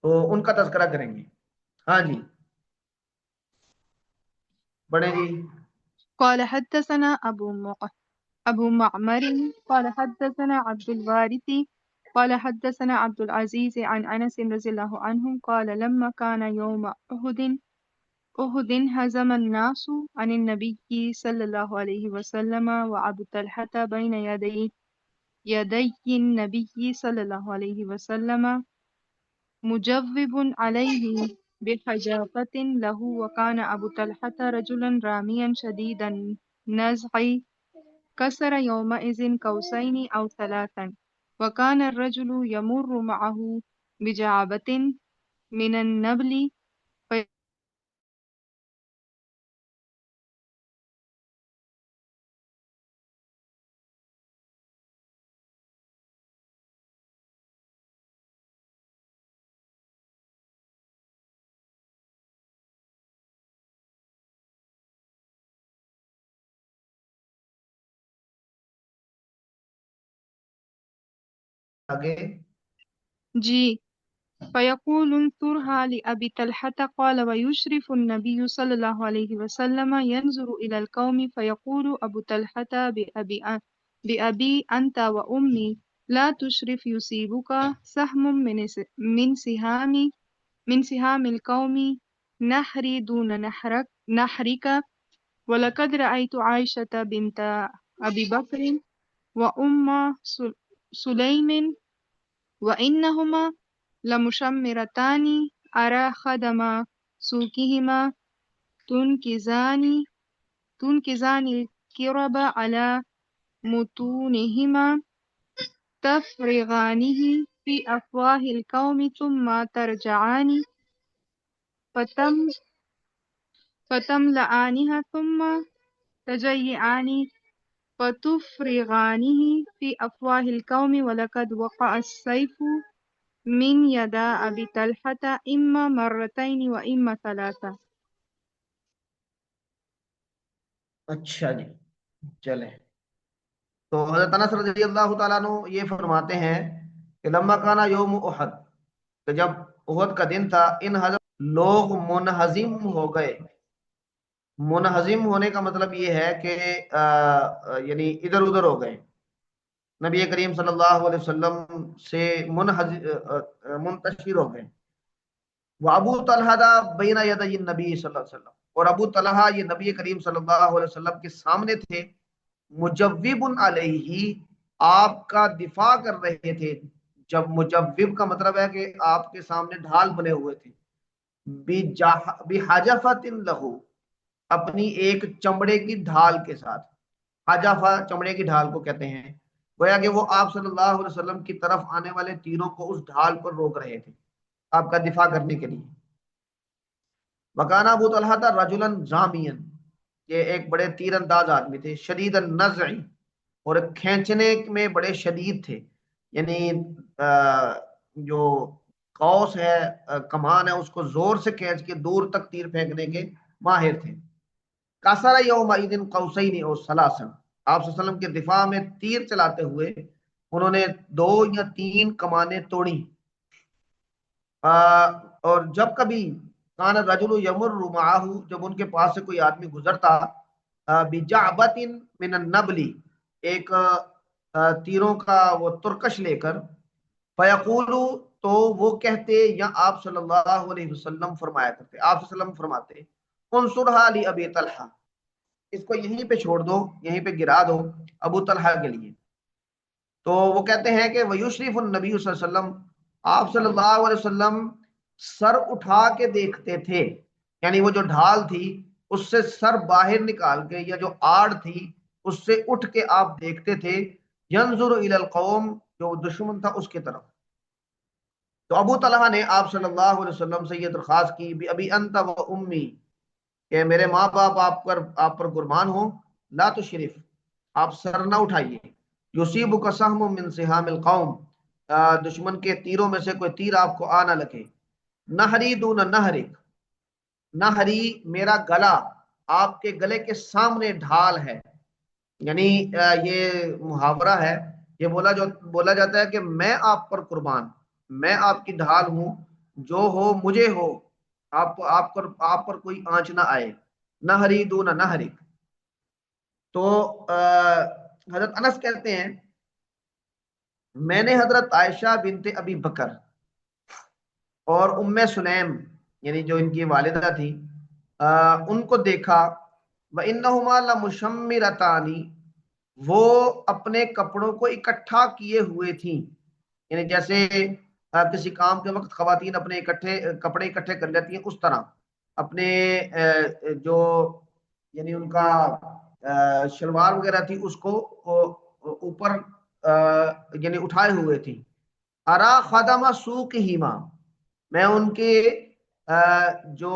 تو ان کا تذکرہ کریں گے. ہاں جی بڑے جی. قال حدثنا أبو معمر قال حدثنا عبد الوارث قال حدثنا عبد العزيز عن أنس رضي الله عنه قال لما كان يوم أحد هزم الناس عن النبي صلى الله عليه وسلم وأبو طلحة بين يدي النبي صلى الله عليه وسلم مجوب عليه بحجافة له وكان أبو طلحة رجلا راميا شديد النزع كسر يومئذ قوسين أو ثلاثا وكان الرجل يمر معه بجعبة من النبل آگے جي فيقول انثرها لأبي طلحة قال ويشرف النبي صلى الله عليه وسلم ينظر إلى القوم فيقول أبو طلحة بأبي أنت وأمي لا تشرف يصيبك سهم من سهام القوم نحري دون نحرك ولقد رأيت عائشة بنت أبي بكر وأم سليم وإنهما لمشمرتان أرى خدم سوقهما تنكزان الكرب على متونهما تفرغانه في أفواه القوم ثم ترجعان فتملأانها ثم تجيئان فتفرغانه في أفواه القوم ولقد وقع السيف من يدا أبي طلحة إما مرتين وإما ثلاثة. اچھا جی چلیں. تو حضرت انس رضی اللہ تعالیٰ عنہ یہ فرماتے ہیں کہ لما کانا یوم احد، کہ جب احد کا دن تھا، ان حضرت لوگ منہزم ہو گئے. منہزم ہونے کا مطلب یہ ہے کہ یعنی ادھر ادھر ہو گئے، نبی کریم صلی اللہ علیہ وسلم سے منتشر ہو گئے. وہ ابو طلحہ بین یدی النبی صلی اللہ علیہ وسلم، اور ابو طلحہ یہ نبی کریم صلی اللہ علیہ وسلم کے سامنے تھے. مجوب علیہ، آپ کا دفاع کر رہے تھے. جب مجوب کا مطلب ہے کہ آپ کے سامنے ڈھال بنے ہوئے تھے. بحجفۃ لہو، اپنی ایک چمڑے کی ڈھال کے ساتھ. حجفہ چمڑے کی ڈھال کو کہتے ہیں. گویا کہ وہ آپ صلی اللہ علیہ وسلم کی طرف آنے والے تیروں کو اس ڈھال پر روک رہے تھے آپ کا دفاع کرنے کے لیے. وکانا ابو طلحہ تھا رجلا رامیا، یہ ایک بڑے تیر انداز آدمی تھے. شدید النزع، اور کھینچنے میں بڑے شدید تھے، یعنی جو قوس ہے، کمان ہے، اس کو زور سے کھینچ کے دور تک تیر پھینکنے کے ماہر تھے. کاسرا یومئذ قوسین او ثلاثا، آپ صلی اللہ علیہ وسلم کے دفاع میں تیر چلاتے ہوئے انہوں نے 2 یا 3 کمانیں توڑی. اور جب کبھی کان الرجل یمر معہ، جب ان کے پاس سے کوئی آدمی گزرتا، بجعبۃ من النبل، ایک تیروں کا وہ ترکش لے کر، فیقول، تو وہ کہتے یا آپ صلی اللہ علیہ وسلم فرمایا کرتے، آپ صلی اللہ علیہ وسلم فرماتے انصرها لأبی طلحہ، اس کو یہیں پہ چھوڑ دو، یہیں پہ گرا دو ابو طلحہ کے لیے. تو وہ کہتے ہیں کہ ویشرف النبی صلی اللہ علیہ وسلم، آپ صلی اللہ علیہ وسلم سر اٹھا کے دیکھتے تھے، یعنی وہ جو ڈھال تھی اس سے سر باہر نکال کے، یا جو آڑ تھی اس سے اٹھ کے آپ دیکھتے تھے. ینظر الی القوم، جو دشمن تھا اس کی طرف. تو ابو طلحہ نے آپ صلی اللہ علیہ وسلم سے یہ درخواست کی، ابی انت و امی، کہ میرے ماں باپ آپ پر قربان ہوں. لا تشرف، آپ سر نہ اٹھائیے. یصیبک سہم من سہام القوم، دشمن کے تیروں میں سے کوئی تیر آپ کو آ نہ لگے. نہری دون نہرک، نہری میرا گلا آپ کے گلے کے سامنے ڈھال ہے. یعنی یہ محاورہ ہے، یہ بولا جاتا ہے کہ میں آپ پر قربان، میں آپ کی ڈھال ہوں، جو ہو مجھے ہو، آپ پر کوئی آنچ نہ آئے. نہ ہری دون نہ ہری. تو حضرت انس کہتے ہیں میں نے حضرت عائشہ بنت ابی بکر اور ام سلیم یعنی جو ان کی والدہ تھی ان کو دیکھا. وَإِنَّهُمَا لَمُشَمِّرَتَانِ، وہ اپنے کپڑوں کو اکٹھا کیے ہوئے تھیں. یعنی جیسے کسی کام کے وقت خواتین اپنے کپڑے اکٹھے کر لیتی ہیں، اس طرح اپنے جو یعنی ان کا شلوار وغیرہ تھی اس کو اوپر یعنی اٹھائے ہوئے تھی. ارا خدم سوقہما، میں ان کے جو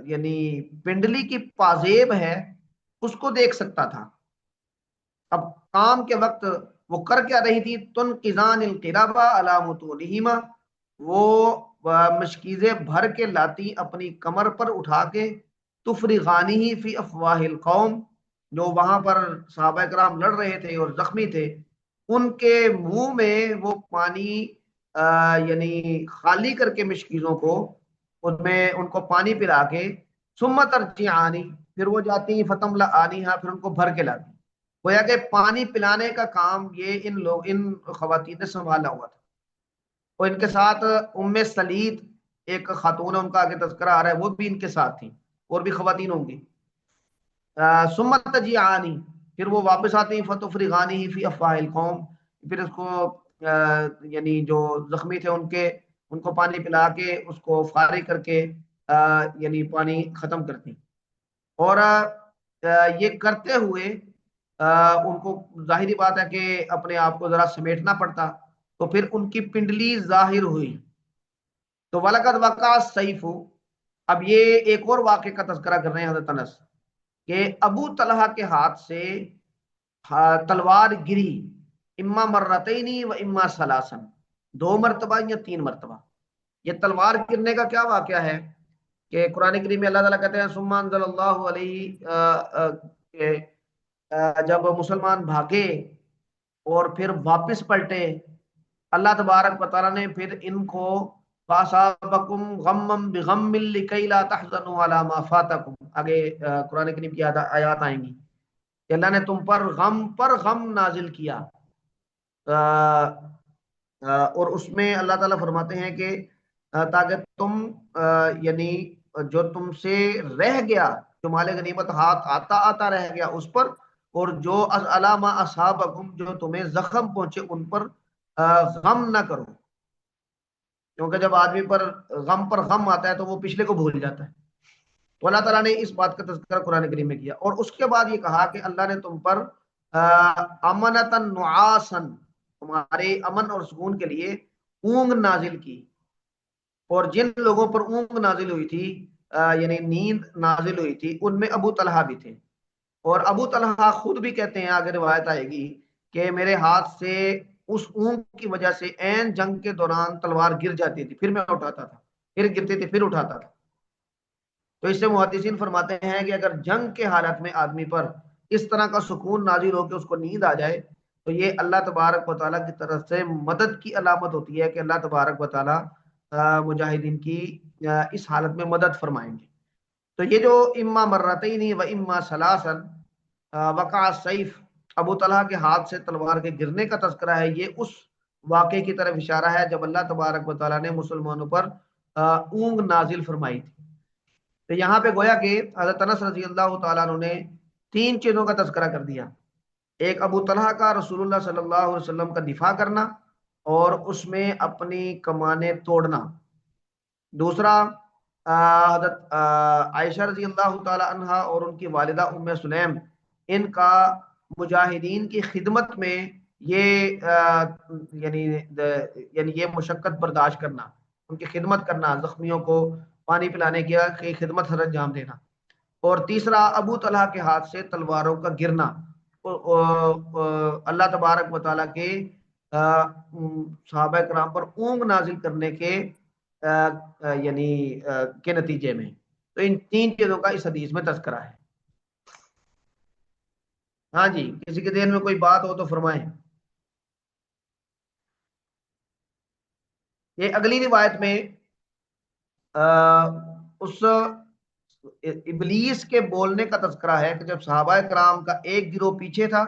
یعنی پنڈلی کی پازیب ہے اس کو دیکھ سکتا تھا. اب کام کے وقت وہ کر کیا رہی تھی؟ تنقضان القرابہ علی متونہما، وہ مشکیزیں بھر کے لاتی اپنی کمر پر اٹھا کے. تفرغانی فی افواہ القوم، جو وہاں پر صحابہ کرام لڑ رہے تھے اور زخمی تھے، ان کے منہ میں وہ پانی یعنی خالی کر کے مشکیزوں کو ان میں ان کو پانی پلا کے. ثم ترجعانی، پھر وہ جاتی فتملا آنیہا، پھر ان کو بھر کے لاتی. گویا کہ پانی پلانے کا کام یہ ان خواتین نے سنبھالا ہوا تھا. اور ان کے ساتھ ام سلید ایک خاتون ہے، ان کا آگے تذکرہ آ رہا ہے، وہ بھی ان کے ساتھ تھیں، اور بھی خواتین ہوں گی. ثم تجیعانی، پھر وہ واپس آتی ہیں. فتفرغانی فی افواہ القوم، پھر اس کو یعنی جو زخمی تھے ان کو پانی پلا کے اس کو فارغ کر کے یعنی پانی ختم کرتی. اور یہ کرتے ہوئے ان کو ظاہری بات ہے کہ اپنے آپ کو ذرا سمیٹنا پڑتا، تو پھر ان کی پنڈلی ظاہر ہوئی. تو وَلَقَدْ وَقَعَ السَّيْفُ، اب یہ ایک اور واقعے کا تذکرہ کر رہے ہیں حضرت انس کہ ابو طلحہ کے ہاتھ سے تلوار گری. اما مرتین و اما ثلاثا، 2 مرتبہ یا 3 مرتبہ. یہ تلوار گرنے کا کیا واقعہ ہے کہ قرآن کریم میں اللہ تعالیٰ کہتے ہیں ثم انزل اللہ علیہ، جب مسلمان بھاگے اور پھر واپس پلٹے، اللہ تبارک و تعالیٰ نے پھر ان کو فَأَصَابَكُمْ غَمًّا بِغَمٍّ لِكَيْ لَا تَحْزَنُوا عَلَى مَا فَاتَكُمْ. آگے قرآن کریم کی آیات آئیں گی کہ اللہ نے تم پر غم نازل کیا. اور اس میں اللہ تعالیٰ فرماتے ہیں کہ تاکہ تم یعنی جو تم سے رہ گیا، جو مال غنیمت ہاتھ آتا رہ گیا اس پر، اور جو علامہ اصحابکم، جو تمہیں زخم پہنچے ان پر غم نہ کرو. کیونکہ جب آدمی پر غم آتا ہے تو وہ پچھلے کو بھول جاتا ہے. تو اللہ تعالیٰ نے اس بات کا تذکرہ قرآن کریم میں کیا. اور اس کے بعد یہ کہا کہ اللہ نے تم پر امنتن نعاسن، تمہارے امن اور سکون کے لیے اونگ نازل کی. اور جن لوگوں پر اونگ نازل ہوئی تھی یعنی نیند نازل ہوئی تھی، ان میں ابو طلحہ بھی تھے. اور ابو طلحہ خود بھی کہتے ہیں، آگے روایت آئے گی کہ میرے ہاتھ سے اس اونگ کی وجہ سے عین جنگ کے دوران تلوار گر جاتی تھی، پھر میں اٹھاتا تھا، پھر گرتی تھی، پھر اٹھاتا تھا. تو اس سے محدثین فرماتے ہیں کہ اگر جنگ کے حالت میں آدمی پر اس طرح کا سکون نازل ہو کہ اس کو نیند آ جائے، تو یہ اللہ تبارک و تعالیٰ کی طرف سے مدد کی علامت ہوتی ہے کہ اللہ تبارک و تعالیٰ مجاہدین کی اس حالت میں مدد فرمائیں گے. تو یہ جو اما مرتین و اما ثلاثا وقع السیف، ابو طلحہ کے ہاتھ سے تلوار کے گرنے کا تذکرہ ہے، یہ اس واقعے کی طرف اشارہ ہے جب اللہ تبارک و تعالیٰ نے مسلمانوں پر اونگ نازل فرمائی تھی. تو یہاں پہ گویا کہ حضرت انس رضی اللہ تعالیٰ عنہ نے 3 چیزوں کا تذکرہ کر دیا. ایک ابو طلحہ کا رسول اللہ صلی اللہ علیہ وسلم کا دفاع کرنا اور اس میں اپنی کمانیں توڑنا. دوسرا حضرت عائشہ رضی اللہ تعالی عنہا اور ان کی والدہ ام سلیم، ان کا مجاہدین کی خدمت میں یہ یعنی یہ مشقت برداشت کرنا، ان کی خدمت کرنا، زخمیوں کو پانی پلانے کی خدمت سر انجام دینا. اور تیسرا ابو طلحہ کے ہاتھ سے تلواروں کا گرنا، اللہ تبارک و تعالیٰ کے صحابہ کرام پر اونگ نازل کرنے کے یعنی کے نتیجے میں. تو تو ان تین چیزوں کا اس حدیث میں تذکرہ ہے۔ ہاں جی، کسی کے ذہن میں کوئی بات ہو تو فرمائیں۔ یہ اگلی روایت میں اس ابلیس کے بولنے کا تذکرہ ہے کہ جب صحابہ کرام کا ایک گروہ پیچھے تھا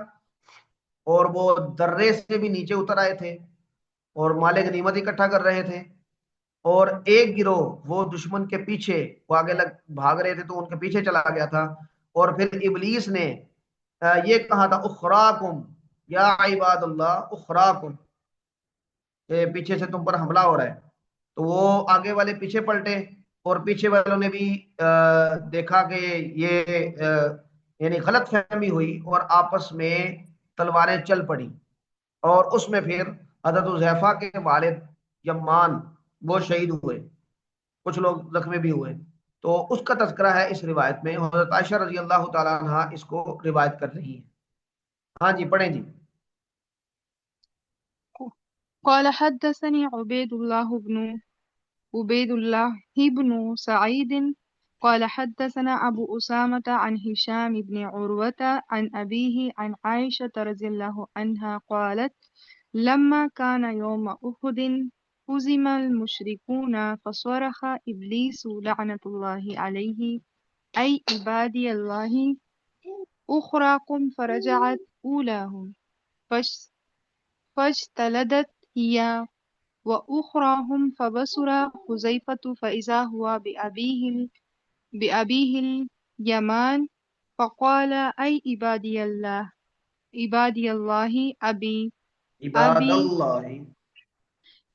اور وہ درے سے بھی نیچے اتر آئے تھے اور مال غنیمت اکٹھا کر رہے تھے، اور ایک گروہ وہ دشمن کے پیچھے، وہ آگے بھاگ رہے تھے تو ان کے پیچھے چلا گیا تھا، اور پھر ابلیس نے یہ کہا تھا اخراکم یا عباد اللہ اخراکم، کہ پیچھے سے تم پر حملہ ہو رہا ہے، تو وہ آگے والے پیچھے پلٹے اور پیچھے والوں نے بھی دیکھا کہ یہ یعنی غلط فہمی ہوئی اور آپس میں تلواریں چل پڑی، اور اس میں پھر حضرت حذیفہ کے والد یمان وہ شہید ہوئے، کچھ لوگ زخمی بھی ہوئے۔ تو اس کا تذکرہ ہے اس روایت میں، حضرت عائشہ رضی اللہ تعالیٰ عنہ اس کو روایت کر رہی ہے۔ ہاں جی پڑھیں جی۔ قال حدثني عبيد الله بن سعيد قال حدثنا أبو أسامة عن هشام بن عروة عن أبيه عن عائشة رضي الله عنها قالت لما كان يوم أحد هزم المشركون فصرخ إبليس لعنة الله عليه أي عبادي الله أخراكم فرجعت أولاهم فاجتلدت هي وأخراهم فبصر حذيفة فإذا هو بأبيه اليمان فقال أي عبادي الله عباد اللہ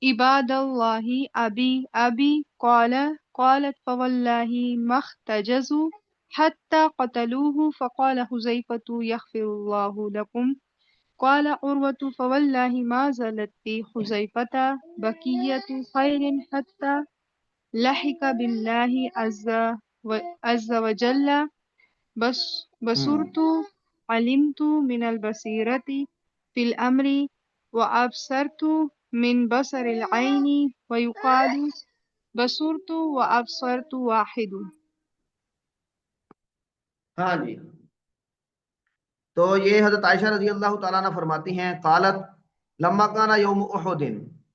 عباد الله أبي قالت فوالله ما اختجزوا حتى قتلوه فقال حذيفة يغفر الله لكم قال عروة فوالله ما زالت في حذيفة بقية خير حتى لحق بالله عز وجل بصرت علمت من البصيرة في الأمر وأبصرت من بصر العين ويقال بصرت وأبصرت واحد۔ ہاں جی، تو یہ حضرت عائشہ رضی اللہ تعالیٰ عنہ فرماتی ہیں قالت لما کانا یوم احد،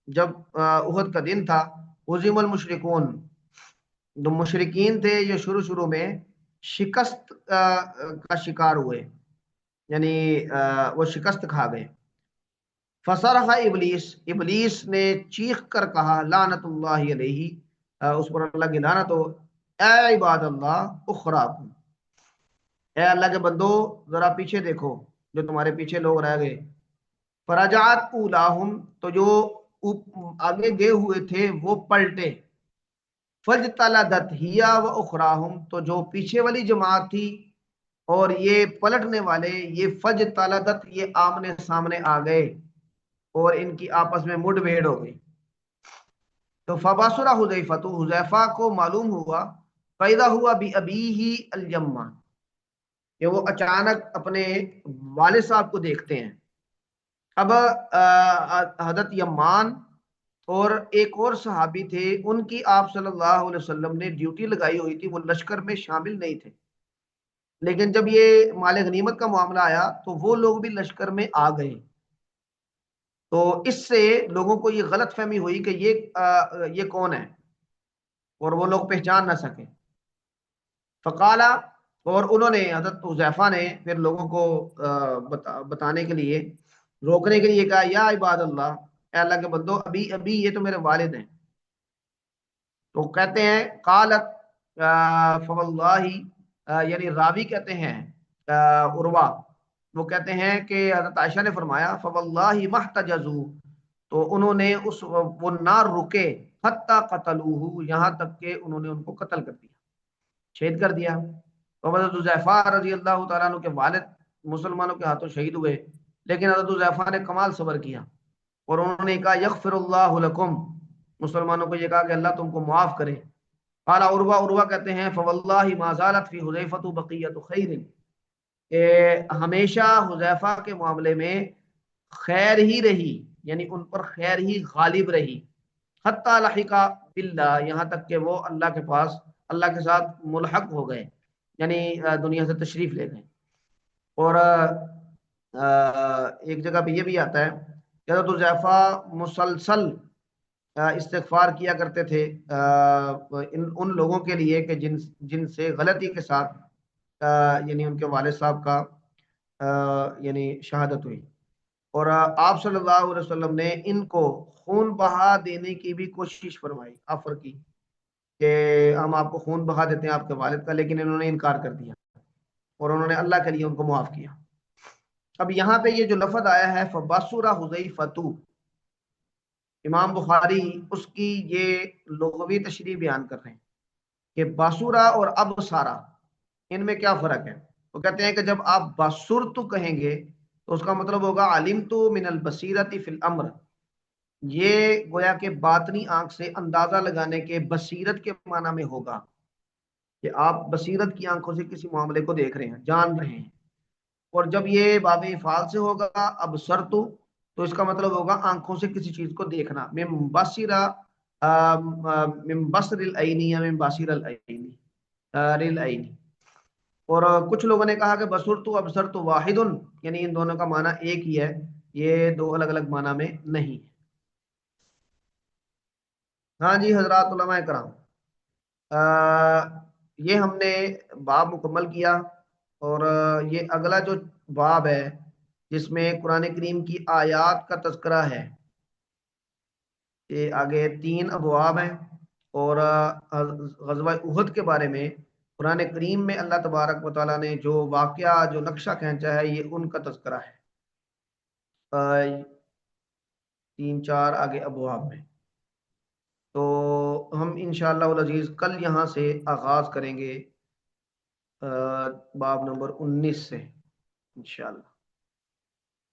جب احد کا دن تھا، عظیم المشرکون، جو مشرکین تھے یہ شروع میں شکست کا شکار ہوئے، یعنی وہ شکست کھا گئے۔ فصرخ ابلیس، ابلیس نے چیخ کر کہا لعنت اللہ علیہ، اس پر اللہ کی لعنت ہو، اے عباد اللہ اخراکم، اے اللہ کے بندو ذرا پیچھے دیکھو، جو تمہارے پیچھے لوگ رہ گئے۔ فرجعت اولاہم، تو جو آگے گئے ہوئے تھے وہ پلٹے، فجتلدت ہیا و اخراہم، تو جو پیچھے والی جماعت تھی اور یہ پلٹنے والے، یہ فجتلدت، یہ آمنے سامنے آ گئے اور ان کی آپس میں مڈ بھیڑ ہو گئی۔ تو فبصر حذیفہ، تو حذیفہ کو معلوم ہوا، فیضا ہوا بأبیہ الیمان، کہ وہ اچانک اپنے والد صاحب کو دیکھتے ہیں۔ اب حضرت یمان اور ایک اور صحابی تھے، ان کی آپ صلی اللہ علیہ وسلم نے ڈیوٹی لگائی ہوئی تھی، وہ لشکر میں شامل نہیں تھے، لیکن جب یہ مال غنیمت کا معاملہ آیا تو وہ لوگ بھی لشکر میں آ گئے، تو اس سے لوگوں کو یہ غلط فہمی ہوئی کہ یہ کون ہے، اور وہ لوگ پہچان نہ سکے۔ فقالا، اور انہوں نے، حضرت حذیفہ نے پھر لوگوں کو بتانے کے لیے، روکنے کے لیے کہا یا عباد اللہ، اے اللہ کے بندو، ابھی یہ تو میرے والد ہیں۔ تو کہتے ہیں قالت فواللہ، یعنی راوی کہتے ہیں عروہ، وہ کہتے ہیں کہ حضرت عائشہ نے فرمایا فواللہ محتجزوا، تو انہوں نے وہ نہ رکے، حتی قتلوہ، یہاں تک کہ انہوں نے ان کو قتل کر دیا، شہید کر دیا۔ تو حضرت حذیفہ رضی اللہ تعالیٰ عنہ کے والد مسلمانوں کے ہاتھوں شہید ہوئے، لیکن حضرت حذیفہ نے کمال صبر کیا اور انہوں نے کہا یغفر اللہ لکم، مسلمانوں کو یہ کہا کہ اللہ تم کو معاف کرے۔ قال عروہ کہتے ہیں فواللہ ما زالت فی حذیفہ بقیۃ خیر، کہ ہمیشہ حذیفہ کے معاملے میں خیر ہی رہی، یعنی ان پر خیر ہی غالب رہی، حتی لحق باللہ، یہاں تک کہ وہ اللہ کے پاس اللہ کے ساتھ ملحق ہو گئے، یعنی دنیا سے تشریف لے گئے۔ اور ایک جگہ پہ یہ بھی آتا ہے کہ حضرت حذیفہ مسلسل استغفار کیا کرتے تھے ان لوگوں کے لیے کہ جن سے غلطی کے ساتھ یعنی ان کے والد صاحب کا یعنی شہادت ہوئی، اور آپ صلی اللہ علیہ وسلم نے ان کو خون بہا دینے کی بھی کوشش فرمائی، آفر کی کہ ہم آپ کو خون بہا دیتے ہیں آپ کے والد کا، لیکن انہوں نے انکار کر دیا اور انہوں نے اللہ کے لیے ان کو معاف کیا۔ اب یہاں پہ یہ جو لفظ آیا ہے فبصر حذیفۃ، امام بخاری اس کی یہ لغوی تشریح بیان کر رہے ہیں کہ باسورا اور ابصارا ان میں کیا فرق ہے۔ وہ کہتے ہیں کہ جب آپ بصرت کہیں گے تو اس کا مطلب ہوگا علمت من البصیرۃ فی الامر، یہ گویا کہ باطنی آنکھ سے اندازہ لگانے کے بصیرت کے معنی میں ہوگا کہ آپ بصیرت کی آنکھوں سے کسی معاملے کو دیکھ رہے ہیں، جان رہے ہیں۔ اور جب یہ باب افعال سے ہوگا ابصرت تو اس کا مطلب ہوگا آنکھوں سے کسی چیز کو دیکھنا، من بصرا من بصر العین یا من بصر العین العین۔ اور کچھ لوگوں نے کہا کہ بصرت ابصرت واحد، یعنی ان دونوں کا معنی ایک ہی ہے، یہ دو الگ الگ معنی میں نہیں ہے۔ ہاں جی حضرات علماء کرام، یہ ہم نے باب مکمل کیا، اور یہ اگلا جو باب ہے جس میں قرآن کریم کی آیات کا تذکرہ ہے، یہ آگے 3 ابواب ہیں، اور غزوہ احد کے بارے میں قرآن کریم میں اللہ تبارک و تعالیٰ نے جو واقعہ جو نقشہ کھینچا ہے یہ ان کا تذکرہ ہے 3-4 آگے ابواب میں۔ تو ہم انشاءاللہ العزیز کل یہاں سے آغاز کریں گے باب نمبر 19 سے انشاءاللہ۔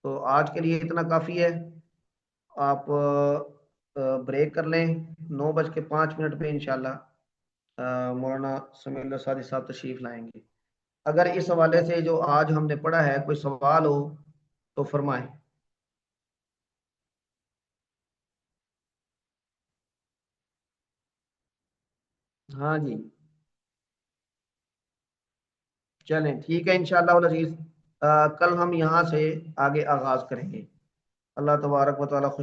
تو آج کے لیے اتنا کافی ہے، آپ بریک کر لیں، 9:05 پہ انشاءاللہ مولانا سمیع اللہ سعدی صاحب تشریف لائیں گے۔ اگر اس حوالے سے جو آج ہم نے پڑھا ہے کوئی سوال ہو تو فرمائیں۔ ہاں جی چلیں ٹھیک ہے انشاءاللہ العزیز، کل ہم یہاں سے آگے آغاز کریں گے۔ اللہ تبارک و تعالیٰ خوش